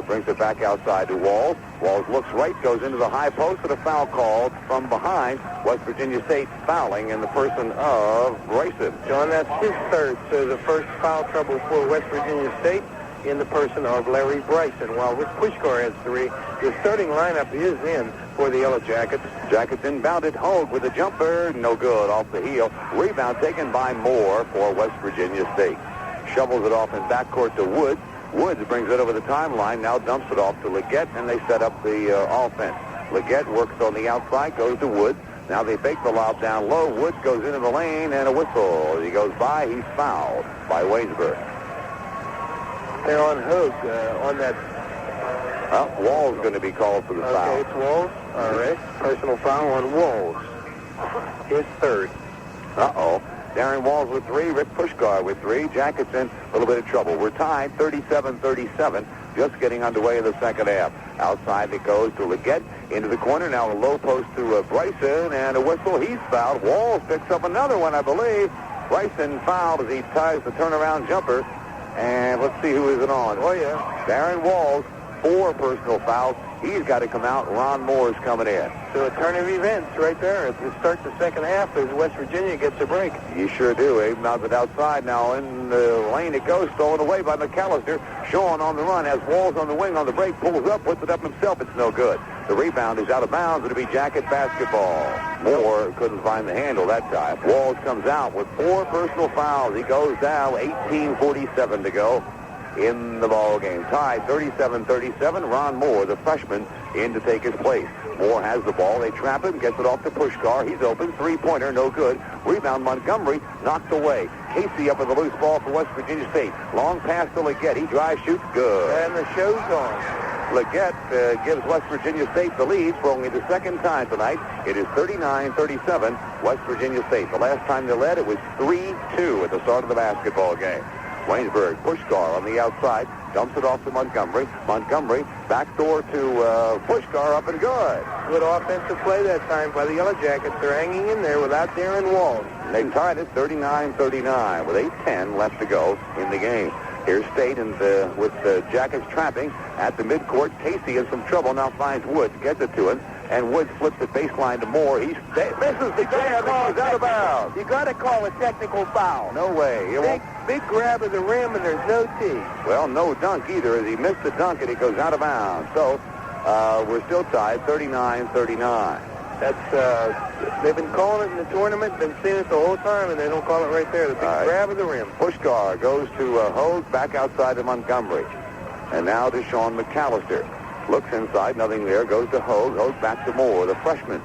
Brings it back outside to Walls. Walls looks right, goes into the high post, and a foul called from behind. West Virginia State fouling in the person of Bryson. John, that's his 3rd, so the first foul trouble for West Virginia State in the person of Larry Bryson, while Rick Puskar has 3. The starting lineup is in for the Yellow Jackets. Jackets inbounded. Hogue with a jumper, no good, off the heel. Rebound taken by Moore for West Virginia State. Shovels it off in backcourt to Woods. Woods brings it over the timeline, now dumps it off to Leggett, and they set up the offense. Leggett works on the outside, goes to Woods. Now they fake the lob down low. Woods goes into the lane, and a whistle. As he goes by, he's fouled by Waynesburg. They're on Hogue on that. Well, Wall's going to be called for the foul. Okay, it's Walls. All right. Personal foul on Walls. His 3rd. Uh-oh. Darren Walls with 3, Rick Puskar with 3. Jackets in a little bit of trouble. We're tied 37-37, just getting underway in the second half. Outside it goes to Leggett, into the corner. Now a low post to Bryson, and a whistle. He's fouled. Walls picks up another one, I believe. Bryson fouled as he ties the turnaround jumper. And let's see who is it on. Oh, yeah. Darren Walls, 4 personal fouls. He's got to come out. Ron Moore's coming in. So a turn of events right there. It starts the second half as West Virginia gets a break. You sure do, Abe. Now but outside now in the lane it goes, stolen away by McCallister. Sean on the run, has Walls on the wing on the break, pulls up, puts it up himself. It's no good. The rebound is out of bounds. It'll be Jacket basketball. Moore couldn't find the handle that time. Walls comes out with 4 personal fouls. He goes down, 18:47 to go in the ball game. Tied 37-37. Ron Moore, the freshman, in to take his place. Moore has the ball. They trap him, gets it off to Puskar. He's open. Three-pointer, no good. Rebound, Montgomery, knocked away. Casey up with a loose ball for West Virginia State. Long pass to Leggett. He drives, shoots, good. And the show's on. Leggett gives West Virginia State the lead for only the second time tonight. It is 39-37, West Virginia State. The last time they led, it was 3-2 at the start of the basketball game. Waynesburg, Puskar on the outside, dumps it off to Montgomery. Montgomery, backdoor to Puskar, up and good. Good offensive play that time by the Yellow Jackets. They're hanging in there without Darren Walls. They tied it 39-39 with 8:10 left to go in the game. Here's State and with the Jackets trapping at the midcourt. Casey in some trouble, now finds Woods, gets it to him, and Woods flips the baseline to Moore. He misses the jam and goes out of bounds. You got to call a technical foul. No way. Big grab of the rim, and there's no tee. Well, no dunk either, as he missed the dunk and he goes out of bounds. So we're still tied 39-39. That's they've been calling it in the tournament, been seeing it the whole time, and they don't call it right there. The big grab of the rim. Puskar goes to Hogue, back outside to Montgomery. And now to Sean McCallister. Looks inside, nothing there, goes to Hogue. Hogue back to Moore, the freshman.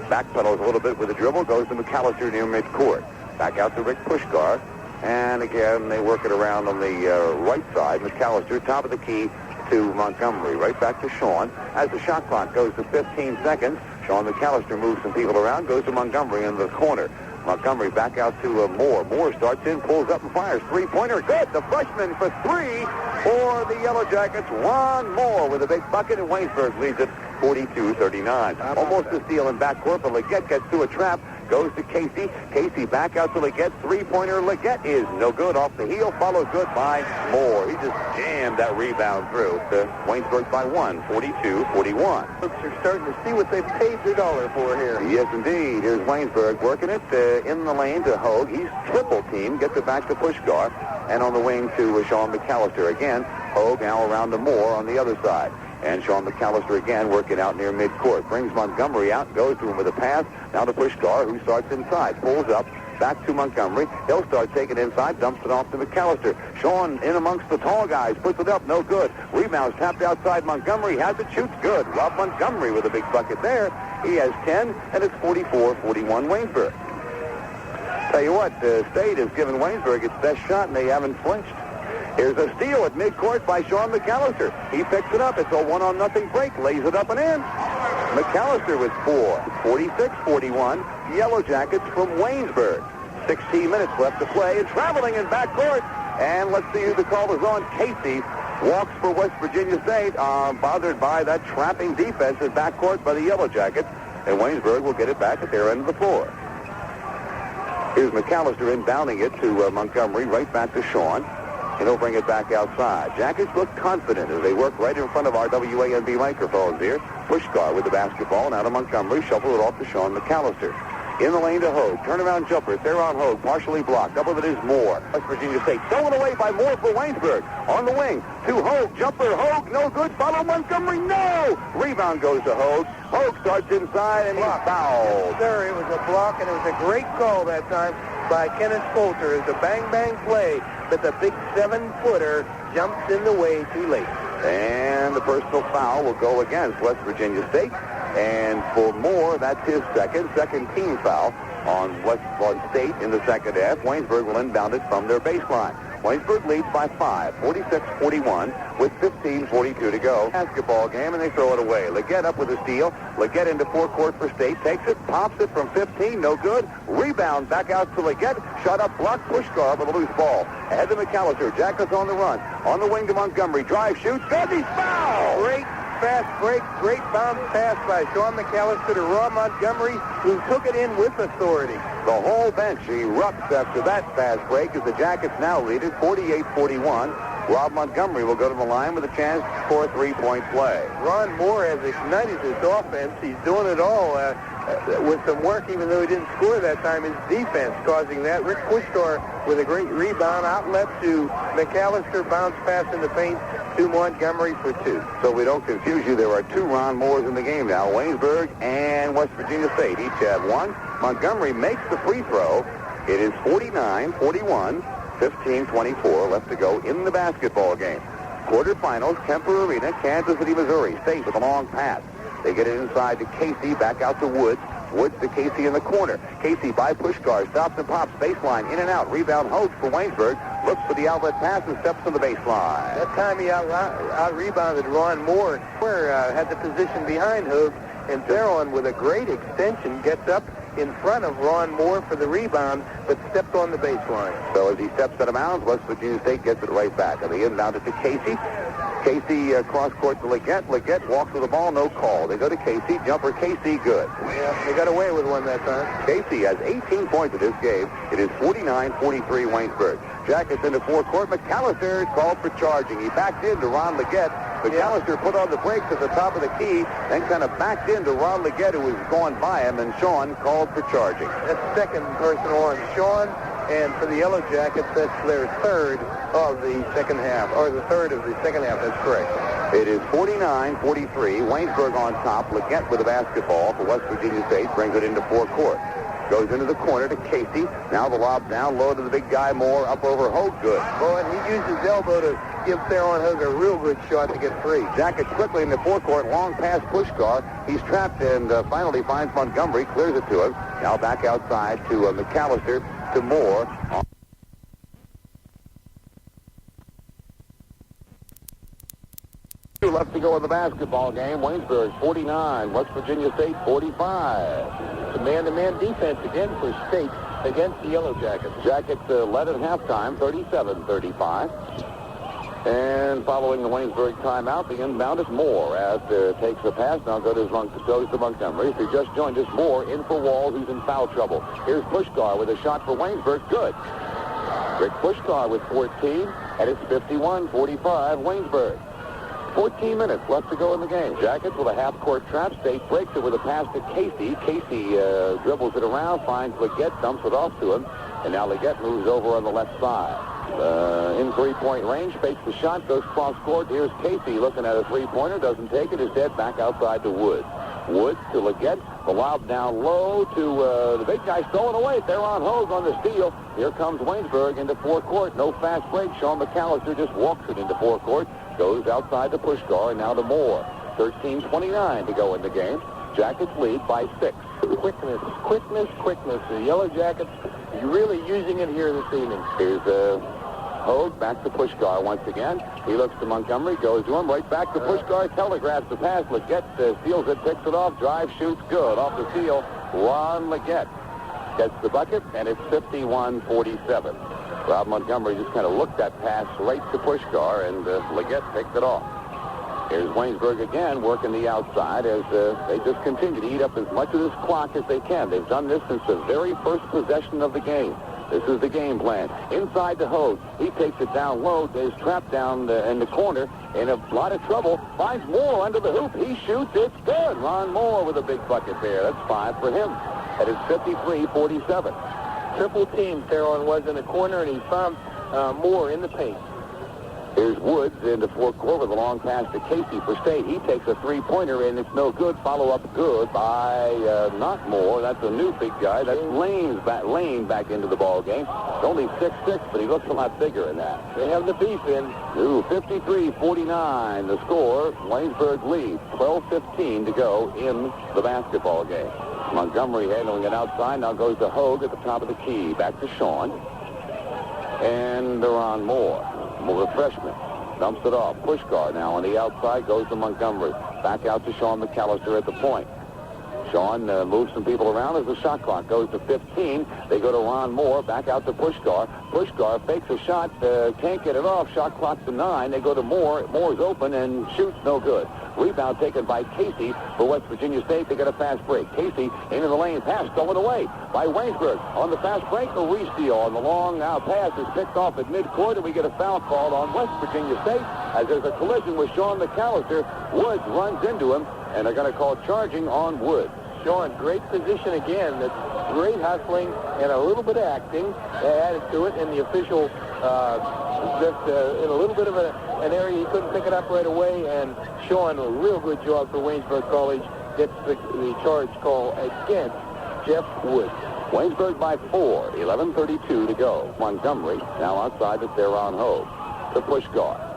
Backpedals a little bit with the dribble, goes to McCallister near midcourt. Back out to Rick Puskar. And again, they work it around on the right side. McCallister, top of the key to Montgomery. Right back to Sean. As the shot clock goes to 15 seconds, Sean McCallister moves some people around, goes to Montgomery in the corner. Montgomery back out to Moore. Moore starts in, pulls up and fires. Three-pointer, good. The freshman for 3 for the Yellow Jackets. Ron Moore with a big bucket, and Waynesburg leads it 42-39. Almost a steal in backcourt, but Leggett gets to a trap. Goes to Casey. Casey back out to Leggett. Three-pointer. Leggett is no good. Off the heel. Followed good by Moore. He just jammed that rebound through. To Waynesburg by 1, 42-41. Folks are starting to see what they've paid their dollar for here. Yes, indeed. Here's Waynesburg working it in the lane to Hogue. He's triple team. Gets it back to Puskar. And on the wing to Sean McCallister. Again, Hogue now around to Moore on the other side. And Sean McCallister again working out near midcourt. Brings Montgomery out, goes to him with a pass. Now to Puskar, who starts inside. Pulls up, back to Montgomery. He'll start taking inside, dumps it off to McCallister. Sean in amongst the tall guys, puts it up, no good. Rebounds tapped outside Montgomery, has it, shoots, good. Rob Montgomery with a big bucket there. He has 10, and it's 44-41 Waynesburg. Tell you what, State has given Waynesburg its best shot, and they haven't flinched. Here's a steal at midcourt by Sean McCallister. He picks it up. It's a 1-0 break. Lays it up and in. McCallister with 4. 46-41. Yellow Jackets from Waynesburg. 16 minutes left to play. And traveling in backcourt. And let's see who the call is on. Casey walks for West Virginia State. Bothered by that trapping defense in backcourt by the Yellow Jackets. And Waynesburg will get it back at their end of the floor. Here's McCallister inbounding it to Montgomery. Right back to Sean. And he'll bring it back outside. Jackets look confident as they work right in front of our WANB microphones here. Puskar with the basketball. Now to Montgomery. Shuffle it off to Sean McCallister. In the lane to Hogue. Turnaround jumper. Theron Hogue partially blocked. Up with it is Moore. West Virginia State. Stolen away by Moore for Waynesburg. On the wing to Hogue. Jumper. Hogue. No good. Follow Montgomery. No! Rebound goes to Hogue. Hogue starts inside and he's fouled. Sir, it was a block, and it was a great call that time by Kenneth Coulter. It's a bang-bang play, but the big 7-footer jumps in the way too late. And the personal foul will go against West Virginia State. And for Moore, that's his second team foul on State in the second half. Waynesburg will inbound it from their baseline. Waynesburg leads by 5, 46-41, with 15:42 to go. Basketball game, and they throw it away. Leggett up with a steal. Leggett into forecourt for State. Takes it, pops it from 15, no good. Rebound back out to Leggett. Shot up, blocked. Puskar with a loose ball. Ahead to McCallister. Jackets on the run. On the wing to Montgomery. Drive, shoots. Good, he's fouled! Great fast break, great bounce pass by Sean McCallister to Rob Montgomery, who took it in with authority. The whole bench erupts after that fast break as the Jackets now lead it 48-41 Rob Montgomery will go to the line with a chance for a three-point play. Ron Moore has ignited his offense. He's doing it all with some work, even though he didn't score that time. His defense causing that. Rick Puskar with a great rebound, outlet to McCallister, bounce pass in the paint to Montgomery for two. So we don't confuse you, there are two Ron Moores in the game now. Waynesburg and West Virginia State each have one. Montgomery makes the free throw. It is 49-41, 15-24 left to go in the basketball game. Quarterfinals, Kemper Arena, Kansas City, Missouri. State with a long pass. They get it inside to Casey, back out to Woods. Woods to Casey in the corner. Casey by Puskar, stops and pops, baseline, in and out. Rebound Hogue for Waynesburg. Looks for the outlet pass and steps on the baseline. That time he out-rebounded Ron Moore. Had the position behind Hogue, and Theron with a great extension gets up in front of Ron Moore for the rebound, but stepped on the baseline. So as he steps out of bounds, West Virginia State gets it right back. And they inbound it to Casey. Casey cross-court to Leggett. Leggett walks with the ball, no call. They go to Casey. Jumper Casey, good. Yeah, they got away with one that time. Casey has 18 points in this game. It is 49-43 Waynesburg. Jackets into forecourt. McCallister is called for charging. He backed into Ron Leggett. McCallister put on the brakes at the top of the key, then kind of backed into Ron Leggett, who was going by him, and Sean called for charging. That's second personal on Sean, and for the Yellow Jackets, that's their third of the second half, or the third of the second half. That's correct. It is 49-43. Waynesburg on top. Leggett with the basketball for West Virginia State. Brings it into forecourt. Goes into the corner to Casey. Now the lob down low to the big guy Moore, up over Hogue. Good. Oh, and he used his elbow to give Theron Hogue a real good shot to get free. Jackets quickly in the forecourt. Long pass Puskar. He's trapped and finally finds Montgomery. Clears it to him. Now back outside to McCallister, to Moore. Left to go in the basketball game. Waynesburg 49, West Virginia State 45. The man-to-man defense again for State against the Yellow Jackets. Jackets led at halftime, 37-35. And following the Waynesburg timeout, the inbound is Moore as takes the pass. Now goes to Montgomery. If you just joined us, Moore in for Wall, who's in foul trouble. Here's Puskar with a shot for Waynesburg. Good. Rick Puskar with 14, and it's 51-45 Waynesburg. 14 minutes left to go in the game. Jackets with a half-court trap. State breaks it with a pass to Casey. Casey dribbles it around, finds Leggett, dumps it off to him, and now Leggett moves over on the left side. In three-point range, fakes the shot, goes cross-court. Here's Casey looking at a three-pointer, doesn't take it, is dead, back outside to Woods. Woods to Leggett, the lob down low to the big guy stolen away. Theron Hogue on the steal. Here comes Waynesburg into forecourt. No fast break. Sean McCallister just walks it into forecourt. Goes outside to Puskar, and now to Moore. 13:29 to go in the game. Jackets lead by 6. Quickness. The Yellow Jackets really using it here this evening. Here's Hogue back to Puskar once again. He looks to Montgomery, goes to him, right back to Puskar, telegraphs the pass. Leggett steals it, picks it off, drive, shoots, good. Off the steal, Ron Leggett gets the bucket, and it's 51-47. Rob Montgomery just kind of looked that pass right to Puskar, and Leggett picked it off. Here's Waynesburg again working the outside as they just continue to eat up as much of this clock as they can. They've done this since the very first possession of the game. This is the game plan. Inside to Hogue. He takes it down low. Is trapped down in the corner in a lot of trouble. Finds Moore under the hoop. He shoots. It's good. Ron Moore with a big bucket there. That's 5 for him. That is 53-47. Triple team. Theron was in the corner, and he found Moore in the paint. Here's Woods into forecourt with a long pass to Casey for State. He takes a three-pointer, and it's no good. Follow-up good by not Moore. That's a new big guy. That's Lane back into the ball game. It's only 6'6", but he looks a lot bigger than that. They have the beef in. 53-49 the score. Waynesburg leads. 12:15 to go in the basketball game. Montgomery handling it outside. Now goes to Hogue at the top of the key. Back to Sean. And they're on Moore. Moore, the freshman, dumps it off. Puskar now on the outside, goes to Montgomery. Back out to Sean McCallister at the point. Sean moves some people around as the shot clock goes to 15. They go to Ron Moore, back out to Puskar. Puskar fakes a shot, can't get it off. Shot clock to 9. They go to Moore. Moore's open and shoots no good. Rebound taken by Casey for West Virginia State. They get a fast break. Casey into the lane. Pass stolen away by Waynesburg. On the fast break, a re-steal on the long pass is picked off at midcourt, and we get a foul called on West Virginia State as there's a collision with Sean McCallister. Woods runs into him, and they're going to call charging on Woods. Sean, great position again. That's great hustling and a little bit of acting added to it, and the official just in a little bit of an area he couldn't pick it up right away, and Sean, a real good job for Waynesburg College, gets the charge call against Jeff Woods. Waynesburg by 4, 11:32 to go. Montgomery now outside the Theron Hogue to Puskar.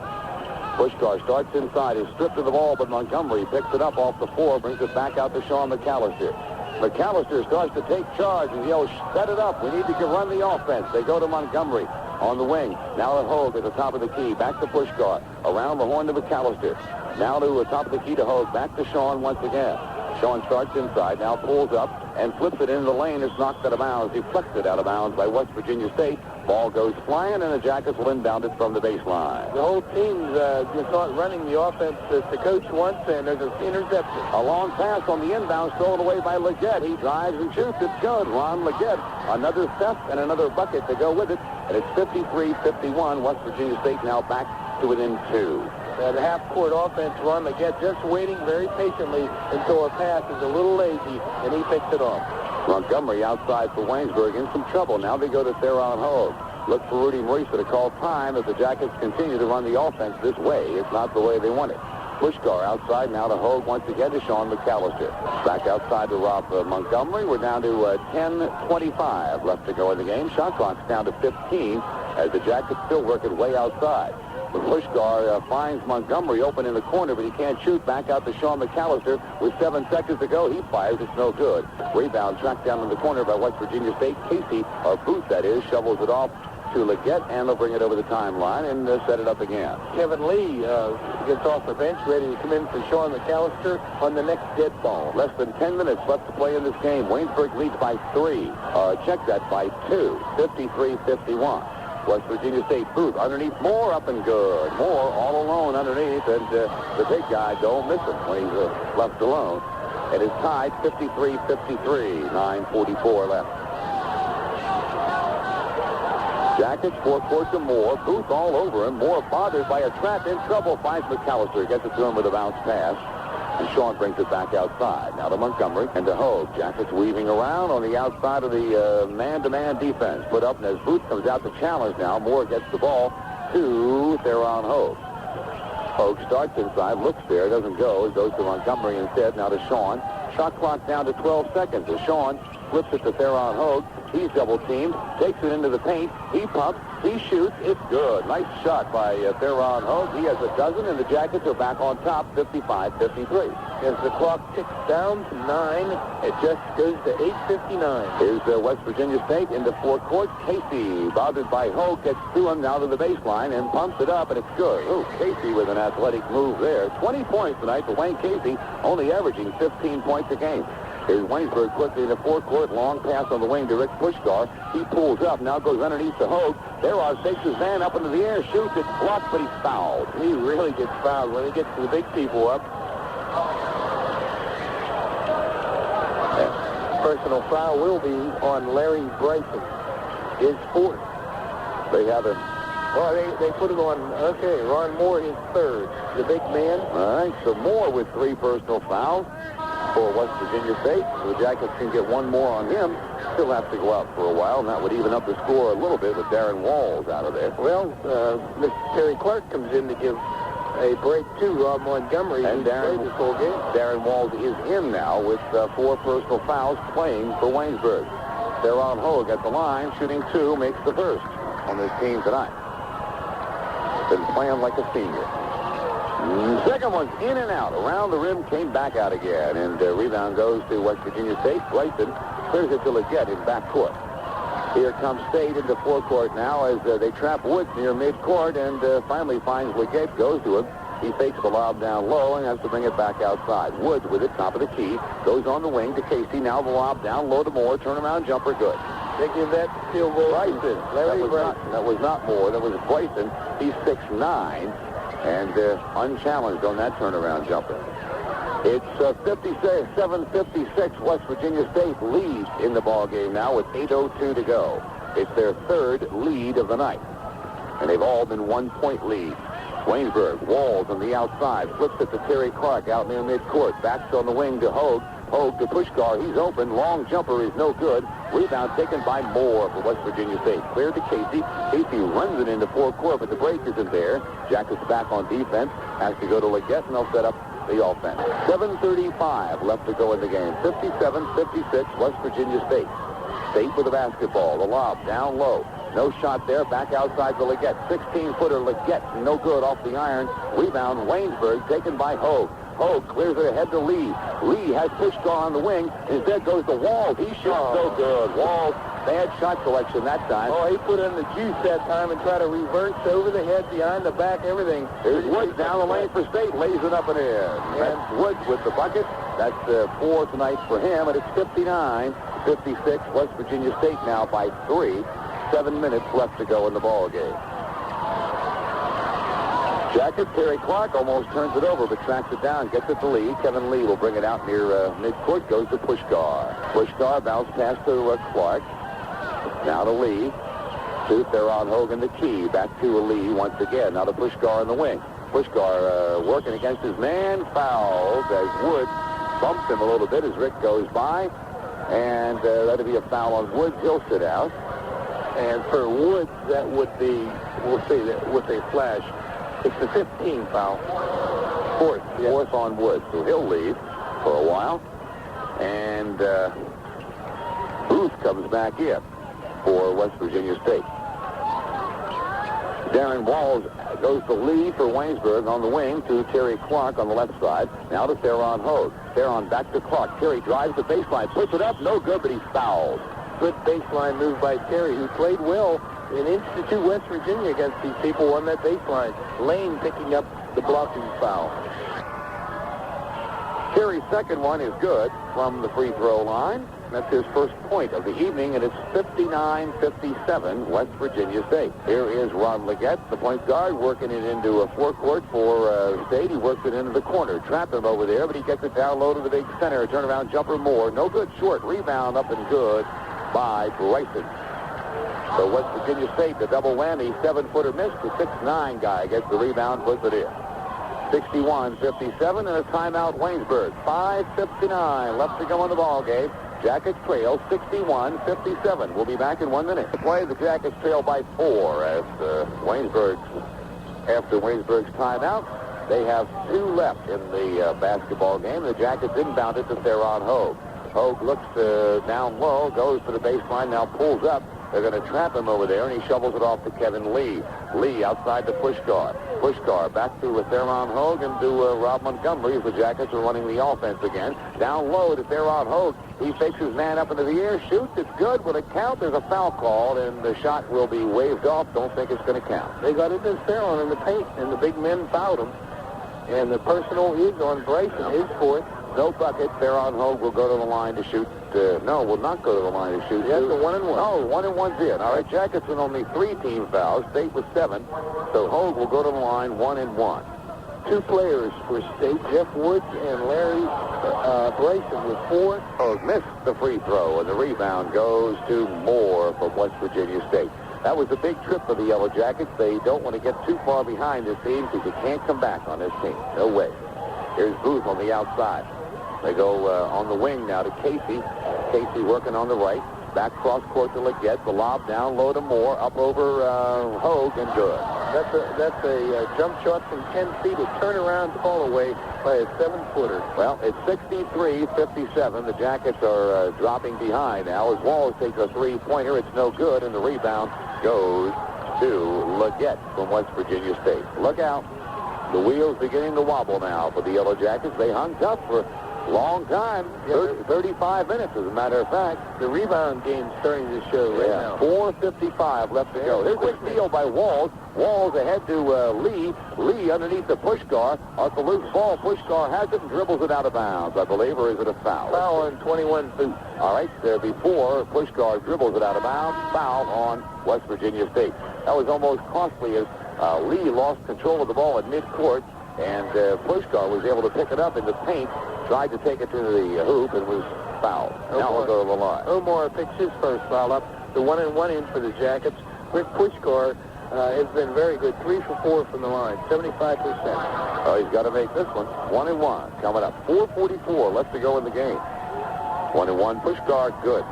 Puskar starts inside, is stripped of the ball, but Montgomery picks it up off the floor, brings it back out to Sean McCallister. McCallister starts to take charge and yells, set it up. We need to run the offense. They go to Montgomery on the wing. Now to Hogue at the top of the key. Back to Puskar. Around the horn to McCallister. Now to the top of the key to Hogue. Back to Sean once again. Sean starts inside, now pulls up and flips it into the lane. It's knocked out of bounds. Deflected out of bounds by West Virginia State. Ball goes flying, and the Jackets will inbound it from the baseline. The whole team's just not running the offense as the coach wants, and there's an interception. A long pass on the inbound, stolen away by Leggett. He drives and shoots. It's good. Ron Leggett, another theft and another bucket to go with it. And it's 53-51. West Virginia State now back to within 2. The half-court offense, Ron Leggett just waiting very patiently until a pass is a little lazy, and he picks it off. Montgomery outside for Waynesburg in some trouble. Now they go to Theron Hogue. Look for Rudy Marisa to call time as the Jackets continue to run the offense this way. It's not the way they want it. Puskar outside now to Hogue once again to Sean McCallister. Back outside to Rob Montgomery. We're down to 10:25 left to go in the game. Shot clock's down to 15 as the Jackets still work it way outside. Puskar finds Montgomery open in the corner, but he can't shoot. Back out to Sean McCallister with 7 seconds to go. He fires. It's no good. Rebound tracked down in the corner by West Virginia State. Casey, or Booth that is, shovels it off to Leggett, and they'll bring it over the timeline and set it up again. Kevin Lee gets off the bench, ready to come in for Sean McCallister on the next dead ball. Less than 10 minutes left to play in this game. Waynesburg leads by 3. Check that, by 2. 53-51. West Virginia State. Booth underneath, Moore up and good. Moore all alone underneath, and the big guy don't miss him when he's left alone. It is tied 53-53. 9:44 left. Jackets, forecourt to Moore. Booth all over him. Moore bothered by a trap, in trouble. Finds McCallister. Gets it to him with a bounce pass. And Sean brings it back outside. Now to Montgomery and to Hogue. Jackets weaving around on the outside of the man-to-man defense. Put up, and as Booth comes out to challenge now, Moore gets the ball to Theron Hogue. Hogue starts inside, looks there, doesn't go. It goes to Montgomery instead. Now to Sean. Shot clock down to 12 seconds. As Sean flips it to Theron Hogue. He's double-teamed, takes it into the paint. He pumps, he shoots. It's good. Nice shot by Theron Hogue. He has a dozen, and the Jackets are back on top, 55-53. As the clock ticks down to 9, it just goes to 8:59. Here's West Virginia State into forecourt. Casey, bothered by Hogue, gets to him now to the baseline and pumps it up, and it's good. Ooh, Casey with an athletic move there. 20 points tonight for Wayne Casey, only averaging 15 points a game. Here's Waynesburg quickly in the forecourt. Long pass on the wing to Rick Puskar. He pulls up. Now goes underneath to Hogue. There takes his man up into the air. Shoots. It's blocked, but he's fouled. He really gets fouled when he gets the big people up. Personal foul will be on Larry Bryson. His 4th. They have him. Well, they put it on, okay, Ron Moore, his 3rd. The big man. All right, so Moore with 3 personal fouls for West Virginia State. So the Jackets can get one more on him. Still have to go out for a while, and that would even up the score a little bit with Darren Walls out of there. Well, Mr. Terry Clark comes in to give a break to Rob Montgomery, and Darren Walls is in now with 4 personal fouls playing for Waynesburg. Theron Hogue at the line, shooting 2, makes the first on this team tonight. Been playing like a senior. Second one's in and out. Around the rim, came back out again. And rebound goes to West Virginia State. Bryson clears it to Leggett in backcourt. Here comes State into forecourt now as they trap Woods near midcourt and finally finds Leggett, goes to him. He fakes the lob down low and has to bring it back outside. Woods with it, top of the key, goes on the wing to Casey. Now the lob down low to Moore. Turnaround jumper, good. They give that field goal. Bryson. That was not Moore. That was Bryson. He's 6'9". and unchallenged on that turnaround jumper. It's 57-56. West Virginia State leads in the ball game now with 8:02 to go. It's their third lead of the night, and they've all been 1-point leads. Waynesburg, Walls on the outside, flips it to Terry Clark out near midcourt, backs on the wing to Hogue. Hogue to Puskar. He's open. Long jumper is no good. Rebound taken by Moore for West Virginia State. Cleared to Casey. Casey runs it into forecourt, but the break isn't there. Jackets back on defense. Has to go to Leggett, and they'll set up the offense. 7:35 left to go in the game. 57-56, West Virginia State. State with the basketball. The lob down low. No shot there. Back outside to Leggett. 16-footer Leggett. No good off the iron. Rebound Waynesburg taken by Hogue. Hogue clears it ahead to Lee. Lee has Puskar on the wing. Instead goes to Walls. He shoots so good. Walls, bad shot selection that time. Oh, he put in the juice that time and tried to reverse over the head, behind the back, everything. There's Woods down the lane for State. Lays it up and in. That's Woods with the bucket. That's 4 tonight for him, and it's 59-56. West Virginia State now by 3. 7 minutes left to go in the ball game. Jacket, Terry Clark almost turns it over, but tracks it down, gets it to Lee. Kevin Lee will bring it out near midcourt, goes to Puskar. Puskar bounce pass to Clark. Now to Lee. Shoot there on Hogue in the key. Back to Lee once again. Now to Puskar in the wing. Puskar working against his man. Fouled as Woods bumps him a little bit as Rick goes by. And that'll be a foul on Woods. He'll sit out. And for Woods, that would be, we'll see that with a flash. It's the 15th foul. Fourth on Woods. So he'll leave for a while. And Booth comes back in for West Virginia State. Darren Walls goes to Lee for Waynesburg on the wing to Terry Clark on the left side. Now to Theron Hogue. Theron back to Clark. Terry drives the baseline, puts it up. No good, but he's fouled. Good baseline move by Terry, who played well in Institute West Virginia against these people on that baseline. Lane picking up the blocking foul. Terry's second one is good from the free throw line. That's his first point of the evening, and it's 59-57 West Virginia State. Here is Ron Leggett, the point guard, working it into a forecourt for State. He works it into the corner. Trap him over there, but he gets it down low to the big center. Turnaround jumper Moore. No good. Short. Rebound up and good by Bryson. So West Virginia State, the double whammy, 7-footer missed. The 6'9" guy gets the rebound, puts it in. 61-57 and a timeout Waynesburg. 5:59 left to go in the ball game. Jackets trail 61-57. We'll be back in 1 minute. To play, the Jackets trail by 4 as after Waynesburg's timeout. They have 2 left in the basketball game. The Jackets inbound it to Theron Hogue. Hogue looks down low, goes to the baseline, now pulls up. They're going to trap him over there, and he shovels it off to Kevin Lee. Lee outside to Puskar. Puskar back to Theron Hogue and to Rob Montgomery as the Jackets are running the offense again. Down low to Theron Hogue. He takes his man up into the air, shoots. It's good. With a count, there's a foul called, and the shot will be waved off. Don't think it's going to count. They got into Theron in the paint, and the big men fouled him. And the personal is on Bryson, his fourth. No bucket. Theron Hogue will go to the line to shoot. No, will not go to the line to shoot. That's a 1-and-1. Oh, 1-and-1's in. All right, Jackets with only 3 team fouls. State with 7. So Hogue will go to the line 1-and-1. 2 players for State, Jeff Woods and Larry Bryson with 4. Hogue missed the free throw, and the rebound goes to Moore from West Virginia State. That was a big trip for the Yellow Jackets. They don't want to get too far behind this team because you can't come back on this team. No way. Here's Booth on the outside. They go on the wing now to Casey. Casey working on the right. Back cross court to Leggett. The lob down low to Moore. Up over Hogue and good. That's a jump shot from 10 feet. A turnaround fall away by a 7-footer. Well, it's 63-57. The Jackets are dropping behind now as Walls takes a 3-pointer. It's no good, and the rebound goes to Leggett from West Virginia State. Look out. The wheels beginning to wobble now for the Yellow Jackets. They hung tough for long time, 35 minutes as a matter of fact. The rebound game starting to show right now. 4:55 left to go. There's a steal by Walls. Walls ahead to Lee. Lee underneath the Puskar. Off the loose ball, Puskar has it and dribbles it out of bounds, I believe, or is it a foul? Foul on 21 feet. All right, before Puskar dribbles it out of bounds, foul on West Virginia State. That was almost costly as Lee lost control of the ball at midcourt, and Puskar was able to pick it up in the paint, tried to take it to the hoop, and was fouled. Now we'll go to the line. Omar picks his first foul up. The 1-and-1 in for the Jackets. Rick Puskar has been very good. 3 for 4 from the line, 75%. Oh, he's got to make this one. 1-and-1 coming up. 4:44 left to go in the game. 1-and-1. Puskar, good.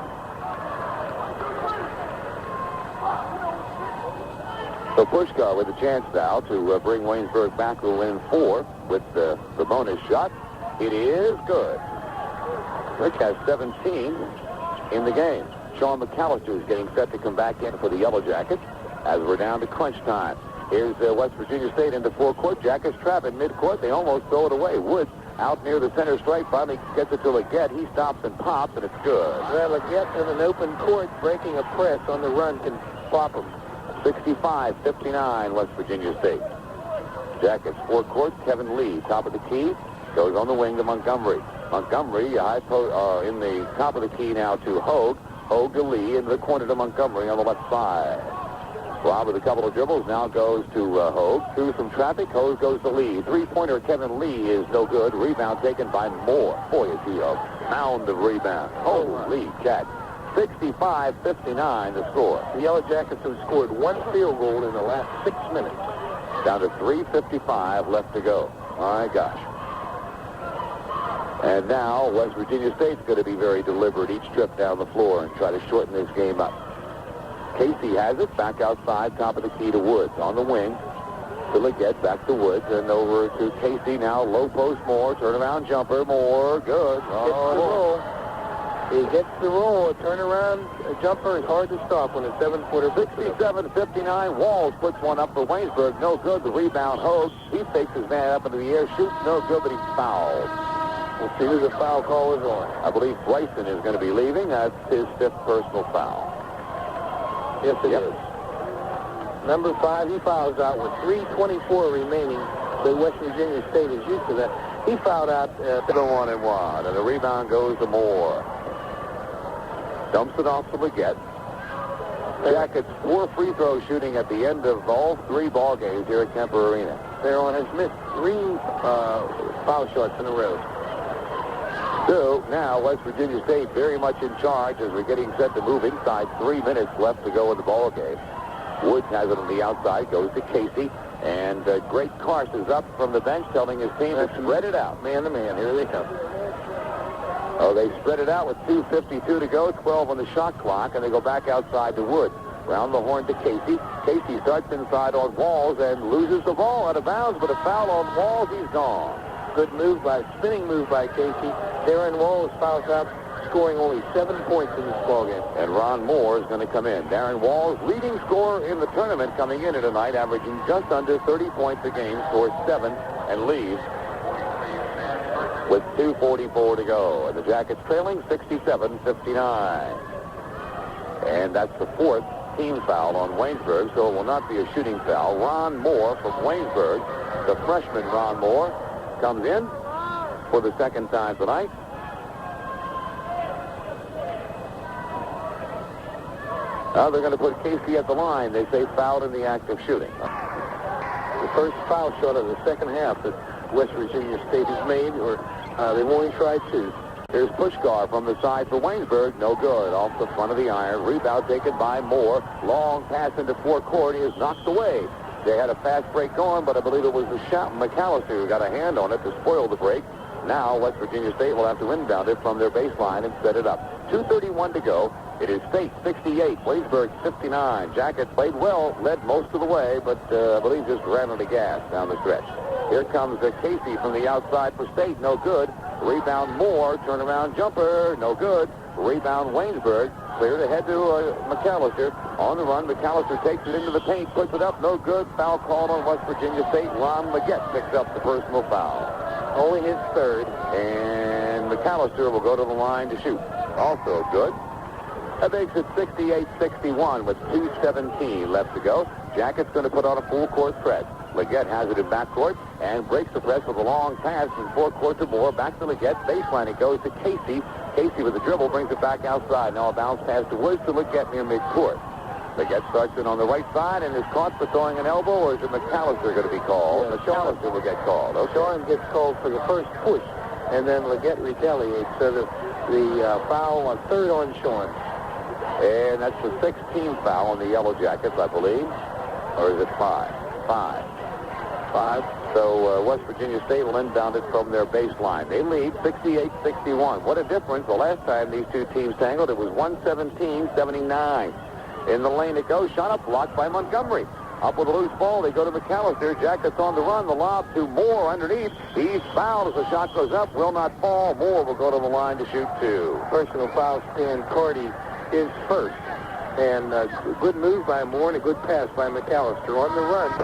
So Puskar with a chance now to bring Waynesburg back to win 4 with the bonus shot. It is good. Rick has 17 in the game. Sean McCallister is getting set to come back in for the Yellow Jackets as we're down to crunch time. Here's West Virginia State into forecourt. Jackets trap at midcourt. They almost throw it away. Woods out near the center stripe. Finally gets it to Leggett. He stops and pops, and it's good. Well, Leggett in an open court breaking a press on the run can flop him. 65-59 West Virginia State. Jackets forecourt. Kevin Lee, top of the key, goes on the wing to Montgomery. Montgomery in the top of the key now to Hogue. Hogue to Lee into the corner to Montgomery on the left side. Rob with a couple of dribbles now goes to Hogue. Through some traffic, Hogue goes to Lee. Three-pointer Kevin Lee is no good. Rebound taken by Moore. Boy, is he a mound of rebound. Holy catch. 65-59 the score. The Yellow Jackets have scored 1 field goal in the last 6 minutes. Down to 3:55 left to go. My gosh. And now West Virginia State's going to be very deliberate each trip down the floor and try to shorten this game up. Casey has it back outside, top of the key to Woods. On the wing to Leggett, back to Woods, and over to Casey now. Low post Moore, turnaround jumper, Moore, good. He gets the roll. A turnaround jumper is hard to stop when a 7-footer. 67-59. Walls puts one up for Waynesburg. No good. The rebound, Hogue. He fakes his man up into the air. Shoots no good, but he's fouled. We'll see who the foul call is on. I believe Bryson is going to be leaving. That's his 5th personal foul. Yes, it is. Number 5, he fouls out with 3:24 remaining. The West Virginia State is used to that. He fouled out the 1-and-1, and the rebound goes to Moore. Dumps it off to Leggett. Jackets 4 free throw shooting at the end of all 3 ball games here at Kemper Arena. Theron has missed 3 foul shots in a row. So now West Virginia State very much in charge as we're getting set to move inside. 3 minutes left to go in the ball game. Woods has it on the outside, goes to Casey, and Greg Karst is up from the bench telling his team to spread it out. Man to man, here they come. Oh, they spread it out with 2:52 to go, 12 on the shot clock, and they go back outside to Woods. Round the horn to Casey. Casey starts inside on Walls and loses the ball out of bounds, but a foul on Walls, he's gone. Good spinning move by Casey. Darren Walls fouls out, scoring only 7 points in this ballgame. And Ron Moore is going to come in. Darren Walls, leading scorer in the tournament, coming in tonight, averaging just under 30 points a game, scores 7 and leaves with 2:44 to go. And the Jackets trailing 67-59. And that's the 4th team foul on Waynesburg, so it will not be a shooting foul. Ron Moore from Waynesburg, the freshman Ron Moore, comes in for the 2nd time tonight. Now they're going to put Casey at the line. They say fouled in the act of shooting. The first foul shot of the second half that West Virginia State has made, or they've only tried 2. Here's Puskar from the side for Waynesburg. No good. Off the front of the iron. Rebound taken by Moore. Long pass into forecourt. He is knocked away. They had a fast break going, but I believe it was the shot McCallister who got a hand on it to spoil the break. Now West Virginia State will have to inbound it from their baseline and set it up. 2:31 to go. It is State 68, Waynesburg 59. Jackets played well, led most of the way, but I believe just ran on the gas down the stretch. Here comes Casey from the outside for State. No good. Rebound Moore. Turnaround jumper. No good. Rebound Waynesburg. Cleared ahead to McCallister. On the run, McCallister takes it into the paint, puts it up. No good. Foul called on West Virginia State. Ron Leggett picks up the personal foul. Only his 3rd. And McCallister will go to the line to shoot. Also good. That makes it 68-61 with 2:17 left to go. Jackets going to put on a full court press. Leggett has it in backcourt and breaks the press with a long pass from forecourt to Moore. Back to Leggett. Baseline it goes to Casey. Casey with the dribble brings it back outside. Now a bounce pass to Woods to Leggett near midcourt. Leggett starts in on the right side and is caught for throwing an elbow, or is it McCallister going to be called? Yeah, McCallister will get called. Okay. Sean gets called for the first push, and then Leggett retaliates. So the foul on third on Sean. And that's the 16th foul on the Yellow Jackets, I believe. Or is it 5? 5. So West Virginia State will inbound it from their baseline. They lead 68-61. What a difference. The last time these two teams tangled, it was 117-79. In the lane it goes. Shot up, blocked by Montgomery. Up with a loose ball. They go to McCallister. Jackets on the run. The lob to Moore underneath. He's fouled as the shot goes up. Will not fall. Moore will go to the line to shoot 2. Personal foul, Stan Carty is first. And a good move by Moore and a good pass by McCallister on the run.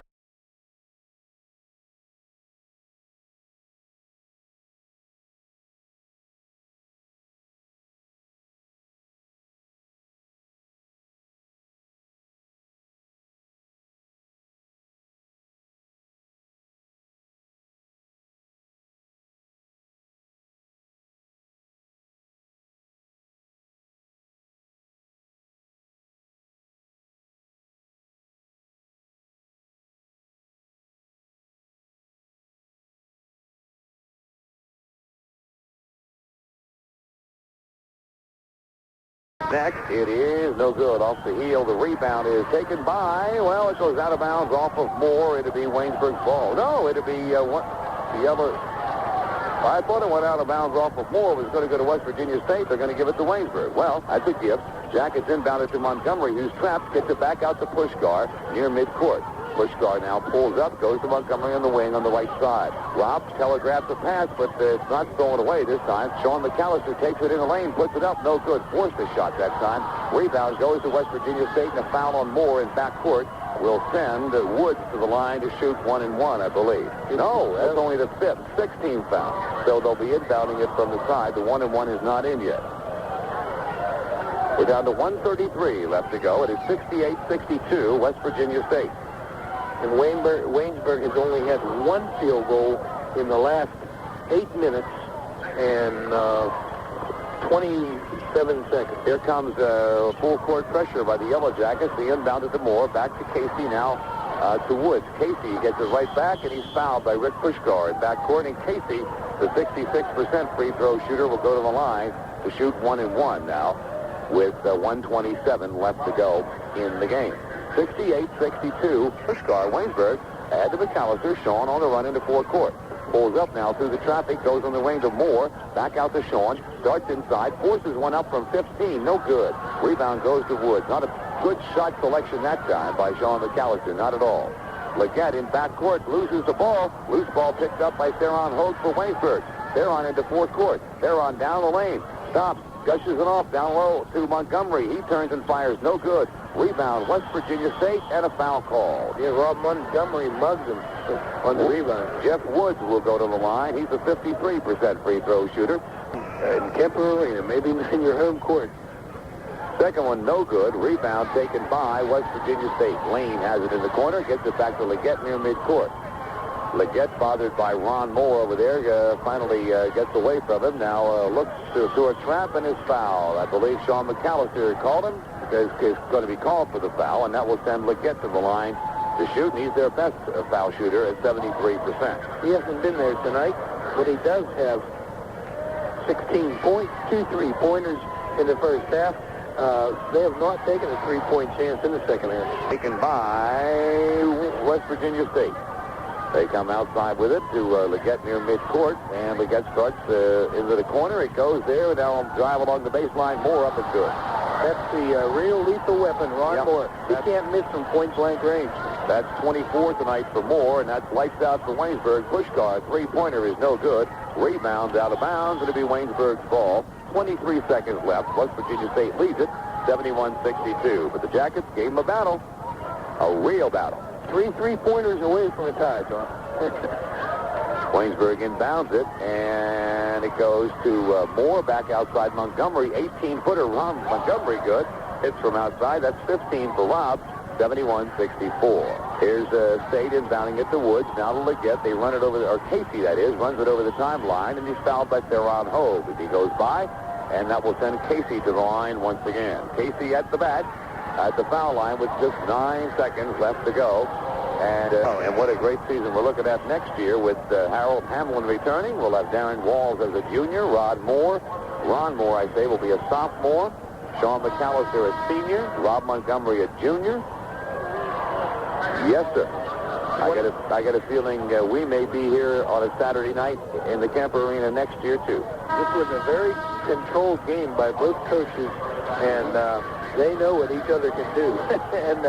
Next, it is no good. Off the heel, the rebound is taken by, well, it goes out of bounds off of Moore. It'll be Waynesburg's ball. No, it'll be the Yellow. I thought it went out of bounds off of Moore. It was going to go to West Virginia State. They're going to give it to Waynesburg. Well, that's a gift. Jackets inbounded to Montgomery, who's trapped, gets it back out to Puskar near midcourt. Puskar now pulls up, goes to Montgomery on the wing on the right side. Rob telegraphs the pass, but it's not thrown away this time. Sean McCallister takes it in the lane, puts it up, no good. Forced a shot that time. Rebound goes to West Virginia State, and a foul on Moore in backcourt will send Woods to the line to shoot 1-1, I believe. No, that's only the 5th, 16th foul. So they'll be inbounding it from the side. The 1-1 is not in yet. We're down to 1:33 left to go. It is 68-62, West Virginia State. And Waynesburg has only had one field goal in the last 8 minutes and 27 seconds. Here comes full court pressure by the Yellow Jackets. The inbound to Moore. Back to Casey now to Woods. Casey gets it right back, and he's fouled by Rick Puskar in backcourt. And Casey, the 66% free throw shooter, will go to the line to shoot 1-1 now with 1:27 left to go in the game. 68-62, Puskar, Waynesburg, add to McCallister. Sean on the run into forecourt. Pulls up now through the traffic, goes on the wing to Moore. Back out to Sean, starts inside, forces one up from 15, no good. Rebound goes to Woods. Not a good shot selection that time by Sean McCallister, not at all. Leggett in backcourt loses the ball. Loose ball picked up by Theron Hogue for Waynesburg. Theron into forecourt. Theron down the lane, stops, gushes it off down low to Montgomery. He turns and fires, no good. Rebound, West Virginia State, and a foul call. Yeah, Rob Montgomery mugged him on the rebound. Jeff Woods will go to the line. He's a 53% free throw shooter. In Kemper Arena, maybe in your home court. Second one, no good. Rebound taken by West Virginia State. Lane has it in the corner, gets it back to Leggett near midcourt. Leggett, bothered by Ron Moore over there, finally gets away from him. Now looks to a trap and is fouled. I believe Sean McCallister called him. Is going to be called for the foul, and that will send Leggett to the line to shoot, and he's their best foul shooter at 73%. He hasn't been there tonight, but he does have 16 points, 2 3-pointers in the first half. They have not taken a 3-point chance in the second half. Taken by West Virginia State. They come outside with it to Leggett near midcourt, and Leggett starts into the corner. It goes there. Now drive along the baseline. Moore up and good. That's the real lethal weapon, Ron Moore. He can't miss from point-blank range. That's 24 tonight for Moore, and that's lights out for Waynesburg. Puskar, three-pointer is no good. Rebound out of bounds. It'll be Waynesburg's ball. 23 seconds left. West Virginia State leads it, 71-62. But the Jackets gave them a battle, a real battle. 3 3-pointers away from a tie, John. Waynesburg inbounds it, and it goes to Moore back outside Montgomery. 18-footer Ron Montgomery good. Hits from outside. That's 15 for Rob. 71-64. Here's State inbounding it to Woods. Now to Leggett. They run it over, or Casey that is, runs it over the timeline, and he's fouled by Theron Hogue as he goes by, and that will send Casey to the line once again. Casey at the bat. at the foul line with just 9 seconds left to go. And what a great season we're looking at next year with Harold Hamlin returning. We'll have Darren Walls as a junior. Ron Moore, will be a sophomore. Sean McCallister a senior. Rob Montgomery a junior. Yes, sir. I get a feeling we may be here on a Saturday night in the Kemper Arena next year, too. This was a very controlled game by both coaches, and they know what each other can do. And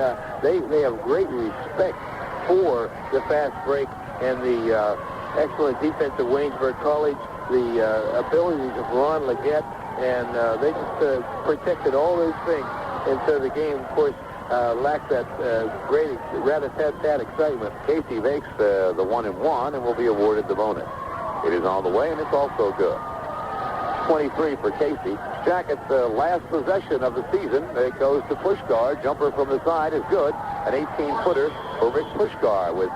they have great respect for the fast break and the excellent defense of Waynesburg College, the abilities of Ron Leggett, and they just protected all those things. And so the game, of course, lacked that great, rat-a-tat-tat excitement. Casey makes the 1-1 and will be awarded the bonus. It is on the way, and it's also good. 23 for Casey. Jackets' last possession of the season. It goes to Puskar. Jumper from the side is good. An 18-footer for Rick Puskar with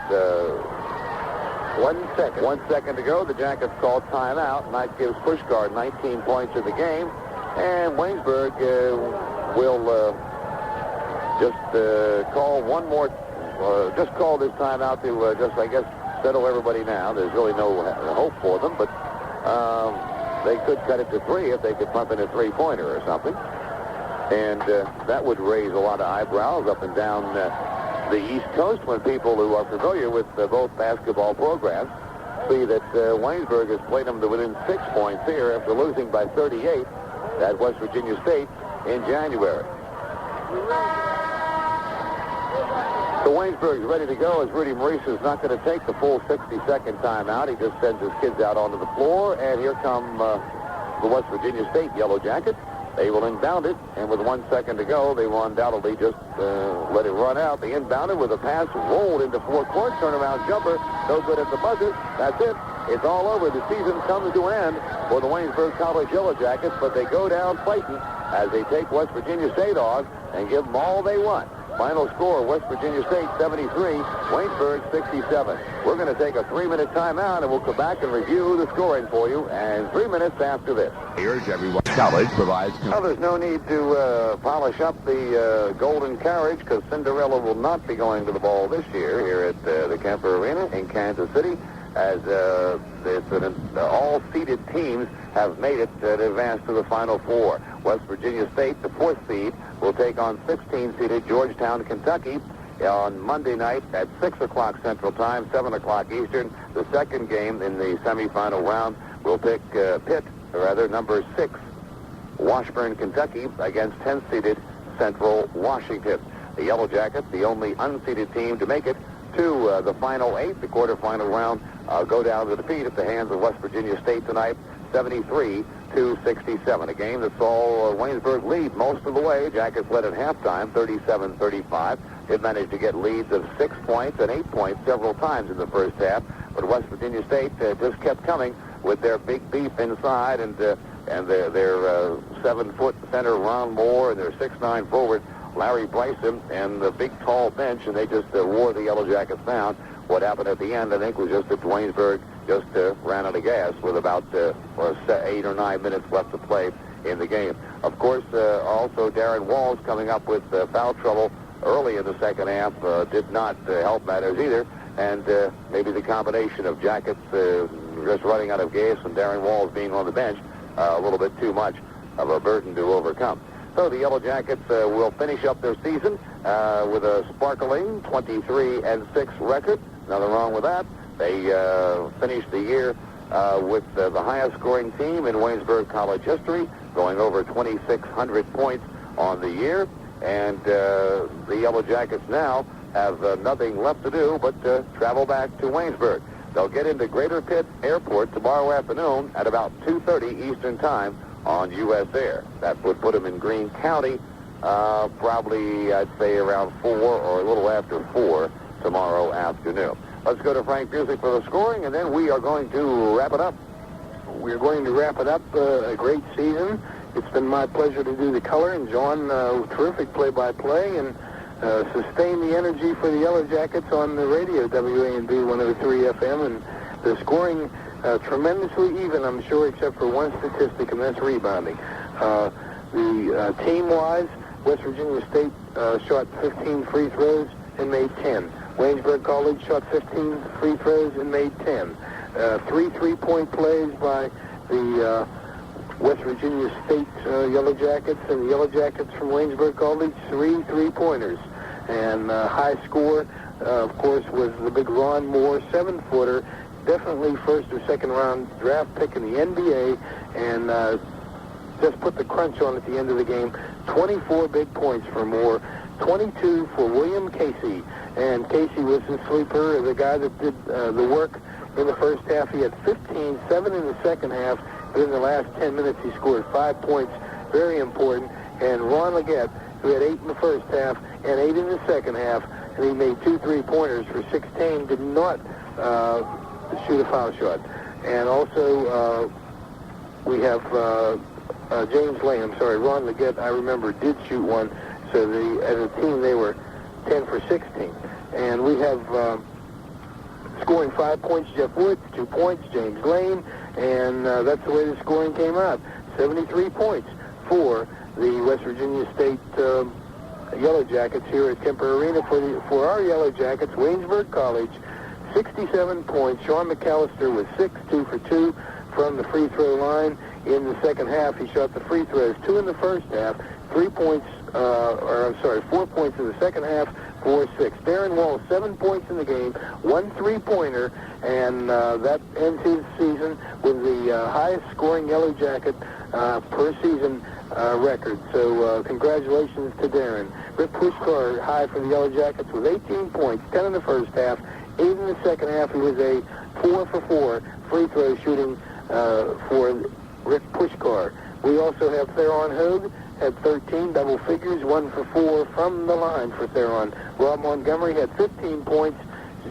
1 second to go. The Jackets call timeout, and that gives Puskar 19 points in the game. And Waynesburg will just call one more. Just call this timeout to just, I guess, settle everybody now. There's really no hope for them, but they could cut it to 3 if they could pump in a three-pointer or something. And that would raise a lot of eyebrows up and down the East Coast when people who are familiar with both basketball programs see that Waynesburg has played them to within 6 points here after losing by 38 at West Virginia State in January. So Waynesburg's ready to go as Rudy Maurice is not going to take the full 60-second timeout. He just sends his kids out onto the floor, and here come the West Virginia State Yellow Jackets. They will inbound it, and with 1 second to go, they will undoubtedly just let it run out. They inbounded with a pass, rolled into forecourt, turnaround jumper, no good at the buzzer. That's it. It's all over. The season comes to an end for the Waynesburg College Yellow Jackets, but they go down fighting as they take West Virginia State on and give them all they want. Final score, West Virginia State 73, Waynesburg 67. We're going to take a 3-minute timeout, and we'll come back and review the scoring for you, and 3 minutes after this. Urge everyone. College provides... Well, there's no need to polish up the golden carriage because Cinderella will not be going to the ball this year here at the Kemper Arena in Kansas City, as all-seeded teams have made it to advance to the Final Four. West Virginia State, the 4th seed, will take on 16-seeded Georgetown, Kentucky on Monday night at 6 o'clock Central Time, 7 o'clock Eastern. The second game in the semifinal round will pick number 6, Washburn, Kentucky, against 10th-seeded Central Washington. The Yellow Jackets, the only unseeded team to make it to the Final 8, the quarterfinal round, go down to defeat at the hands of West Virginia State tonight, 73-67. A game that saw Waynesburg lead most of the way. Jackets led at halftime, 37-35. It managed to get leads of 6 points and 8 points several times in the first half, but West Virginia State just kept coming with their big beef inside and their 7-foot center Ron Moore and their 6'9" forward Larry Bryson and the big tall bench, and they just wore the Yellow Jackets down. What happened at the end, I think, was just that Waynesburg just ran out of gas with about 8 or 9 minutes left to play in the game. Of course, also Darren Walls coming up with foul trouble early in the second half did not help matters either, and maybe the combination of Jackets just running out of gas and Darren Walls being on the bench a little bit too much of a burden to overcome. So the Yellow Jackets will finish up their season with a sparkling 23-6 record. Nothing wrong with that. They finished the year with the highest scoring team in Waynesburg College history, going over 2,600 points on the year. And the Yellow Jackets now have nothing left to do but travel back to Waynesburg. They'll get into Greater Pitt Airport tomorrow afternoon at about 2:30 Eastern Time on U.S. Air. That would put them in Greene County probably, I'd say, around 4 or a little after 4 tomorrow afternoon. Let's go to Frank Music for the scoring, and then we are going to wrap it up. We're going to wrap it up. A great season. It's been my pleasure to do the color, and John, terrific play-by-play, and sustain the energy for the Yellow Jackets on the radio, WANB 103 FM, and the scoring tremendously even, I'm sure, except for one statistic, and that's rebounding. The team-wise, West Virginia State shot 15 free throws and made 10. Waynesburg College shot 15 free throws and made 10. 3 3-point plays by the West Virginia State Yellow Jackets, and the Yellow Jackets from Waynesburg College, 3 3-pointers. And high score, of course, was the big Ron Moore, 7-footer, definitely first or second round draft pick in the NBA, and just put the crunch on at the end of the game. 24 big points for Moore, 22 for William Casey. And Casey was the sleeper, the guy that did the work in the first half. He had 15, 7 in the second half. But in the last 10 minutes, he scored 5 points, very important. And Ron Leggett, who had 8 in the first half and 8 in the second half, and he made 2 3-pointers for 16, did not shoot a foul shot. And also, we have James Lane. I'm sorry, Ron Leggett, I remember, did shoot one. So as a team, they were 10 for 16. And we have scoring 5 points, Jeff Woods, 2 points, James Lane, and that's the way the scoring came out. 73 points for the West Virginia State Yellow Jackets here at Kemper Arena. For our Yellow Jackets, Waynesburg College, 67 points. Sean McCallister was 6, 2 for 2 from the free throw line. In the second half, he shot the free throws, 2 in the first half, 4 points in the second half, 4 6. Darren Wall, 7 points in the game, 1 3-pointer, and that ends his season with the highest scoring Yellow Jacket per season record. So congratulations to Darren. Rick Puskar, high for the Yellow Jackets with 18 points, 10 in the first half, 8 in the second half. He was a 4 for 4 free throw shooting for Rick Puskar. We also have Theron Hogue, had 13 double figures, 1 for 4 from the line for Theron. Rob Montgomery had 15 points,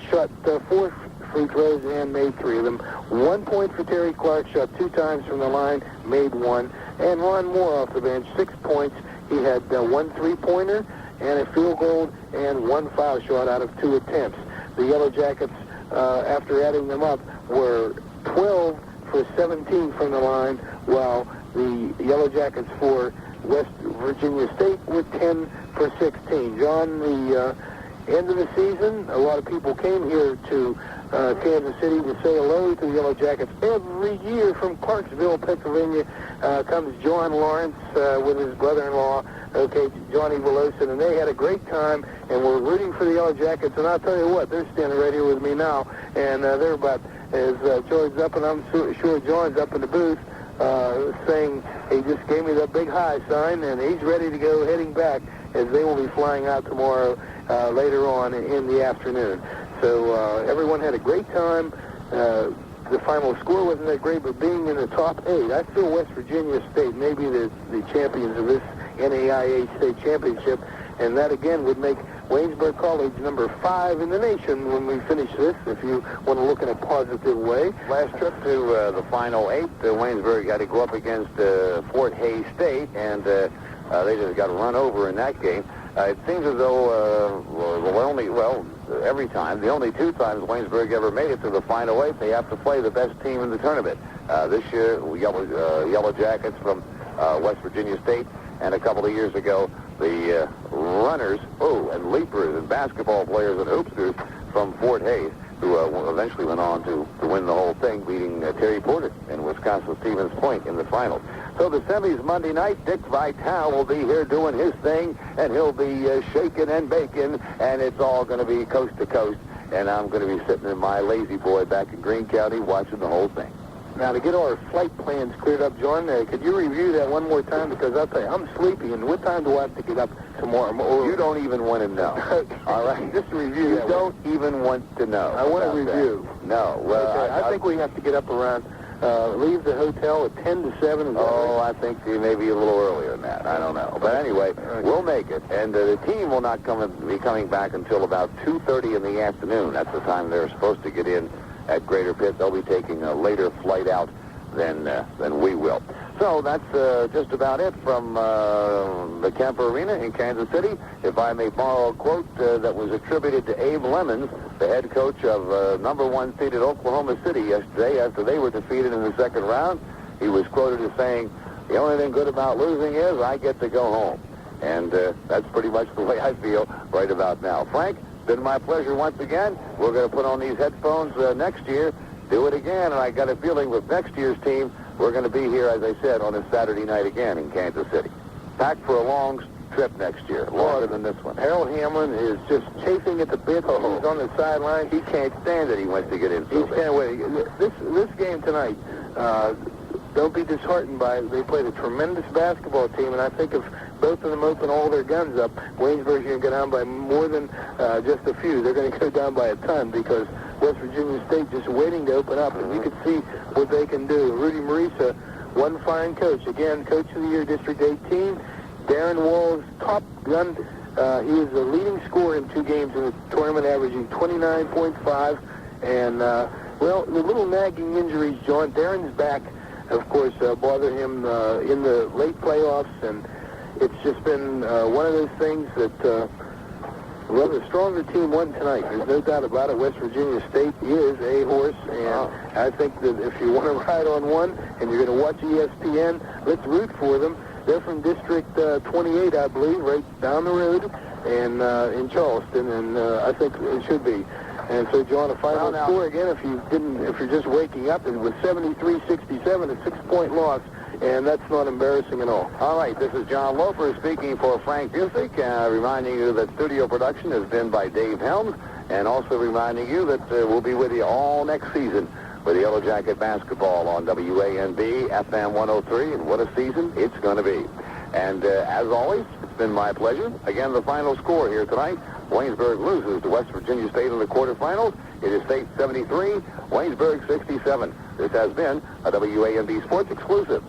shot 4 free throws and made 3 of them. 1 point for Terry Clark, shot 2 times from the line, made 1. And Ron Moore off the bench, 6 points. He had 1 3-pointer and a field goal and 1 foul shot out of 2 attempts. The Yellow Jackets, after adding them up, were 12 for 17 from the line, while the Yellow Jackets for West Virginia State were 10 for 16. John, the end of the season, a lot of people came here to Kansas City to say hello to the Yellow Jackets. Every year from Clarksville, Pennsylvania, comes John Lawrence with his brother-in-law, Johnny Willoson, and they had a great time, and we're rooting for the Yellow Jackets. And I'll tell you what, they're standing right here with me now, and they're about as George's up, and I'm sure John's up in the booth, saying he just gave me the big high sign, and he's ready to go heading back as they will be flying out tomorrow later on in the afternoon. So everyone had a great time. The final score wasn't that great, but being in the top 8, I feel West Virginia State may be the champions of this NAIA state championship, and that again would make Waynesburg College number 5 in the nation when we finish this, if you want to look in a positive way. Last trip to the Final 8, Waynesburg had to go up against Fort Hays State, and they just got run over in that game. It seems as though every time, the only 2 times Waynesburg ever made it to the Final 8, they have to play the best team in the tournament. This year, Yellow Jackets from West Virginia State, and a couple of years ago, the runners, and leapers, and basketball players and hoopsters from Fort Hays, who eventually went on to win the whole thing, beating Terry Porter and Wisconsin-Stevens Point in the finals. So the semis Monday night, Dick Vitale will be here doing his thing, and he'll be shaking and baking, and it's all going to be coast to coast, and I'm going to be sitting in my lazy boy back in Greene County watching the whole thing. Now, to get our flight plans cleared up, John, could you review that one more time? Because I'll tell you, I'm sleepy, and what time do I have to get up tomorrow? You don't even want to know. All right? Just review. You don't even want to know. I want to review. That. No. Well, okay. I think we have to get up around, leave the hotel at 10 to 7. I think maybe a little earlier than that. I don't know. But anyway, we'll make it. And the team will not be coming back until about 2:30 in the afternoon. That's the time they're supposed to get in at Greater Pitt. They'll be taking a later flight out than we will. So that's just about it from the Kemper Arena in Kansas City. If I may borrow a quote that was attributed to Abe Lemons, the head coach of number 1 seeded Oklahoma City yesterday after they were defeated in the second round. He was quoted as saying, "The only thing good about losing is I get to go home." And that's pretty much the way I feel right about now. Frank, it's been my pleasure once again. We're going to put on these headphones next year, do it again, and I got a feeling with next year's team, we're going to be here, as I said, on a Saturday night again in Kansas City. Packed for a long trip next year, longer than this one. Harold Hamlin is just chafing at the bit. He's on the sideline. He can't stand it. He wants to get in. He can't wait. This game tonight, don't be disheartened by it. They played a tremendous basketball team, and I think if both of them open all their guns up, Waynesburg's going to go down by more than just a few. They're going to go down by a ton because West Virginia State just waiting to open up, and you can see what they can do. Rudy Marisa, one fine coach. Again, Coach of the Year, District 18. Darren Wall's top gun. He is the leading scorer in 2 games in the tournament, averaging 29.5. And, well, the little nagging injuries, John. Darren's back, of course, bothered him in the late playoffs. And it's just been one of those things that, well, the stronger team won tonight. There's no doubt about it. West Virginia State is a horse. And I think that if you want to ride on one and you're going to watch ESPN, let's root for them. They're from District 28, I believe, right down the road, and in Charleston, and I think it should be. And so, John, a final score again. If you're just waking up, it was 73-67, a 6-point loss, and that's not embarrassing at all. All right, this is John Loper speaking for Frank Busick, reminding you that studio production has been by Dave Helms, and also reminding you that we'll be with you all next season with the Yellow Jacket basketball on WANB, FM 103, and what a season it's going to be. And as always, it's been my pleasure. Again, the final score here tonight, Waynesburg loses to West Virginia State in the quarterfinals. It is State 73, Waynesburg 67. This has been a WANB Sports exclusive.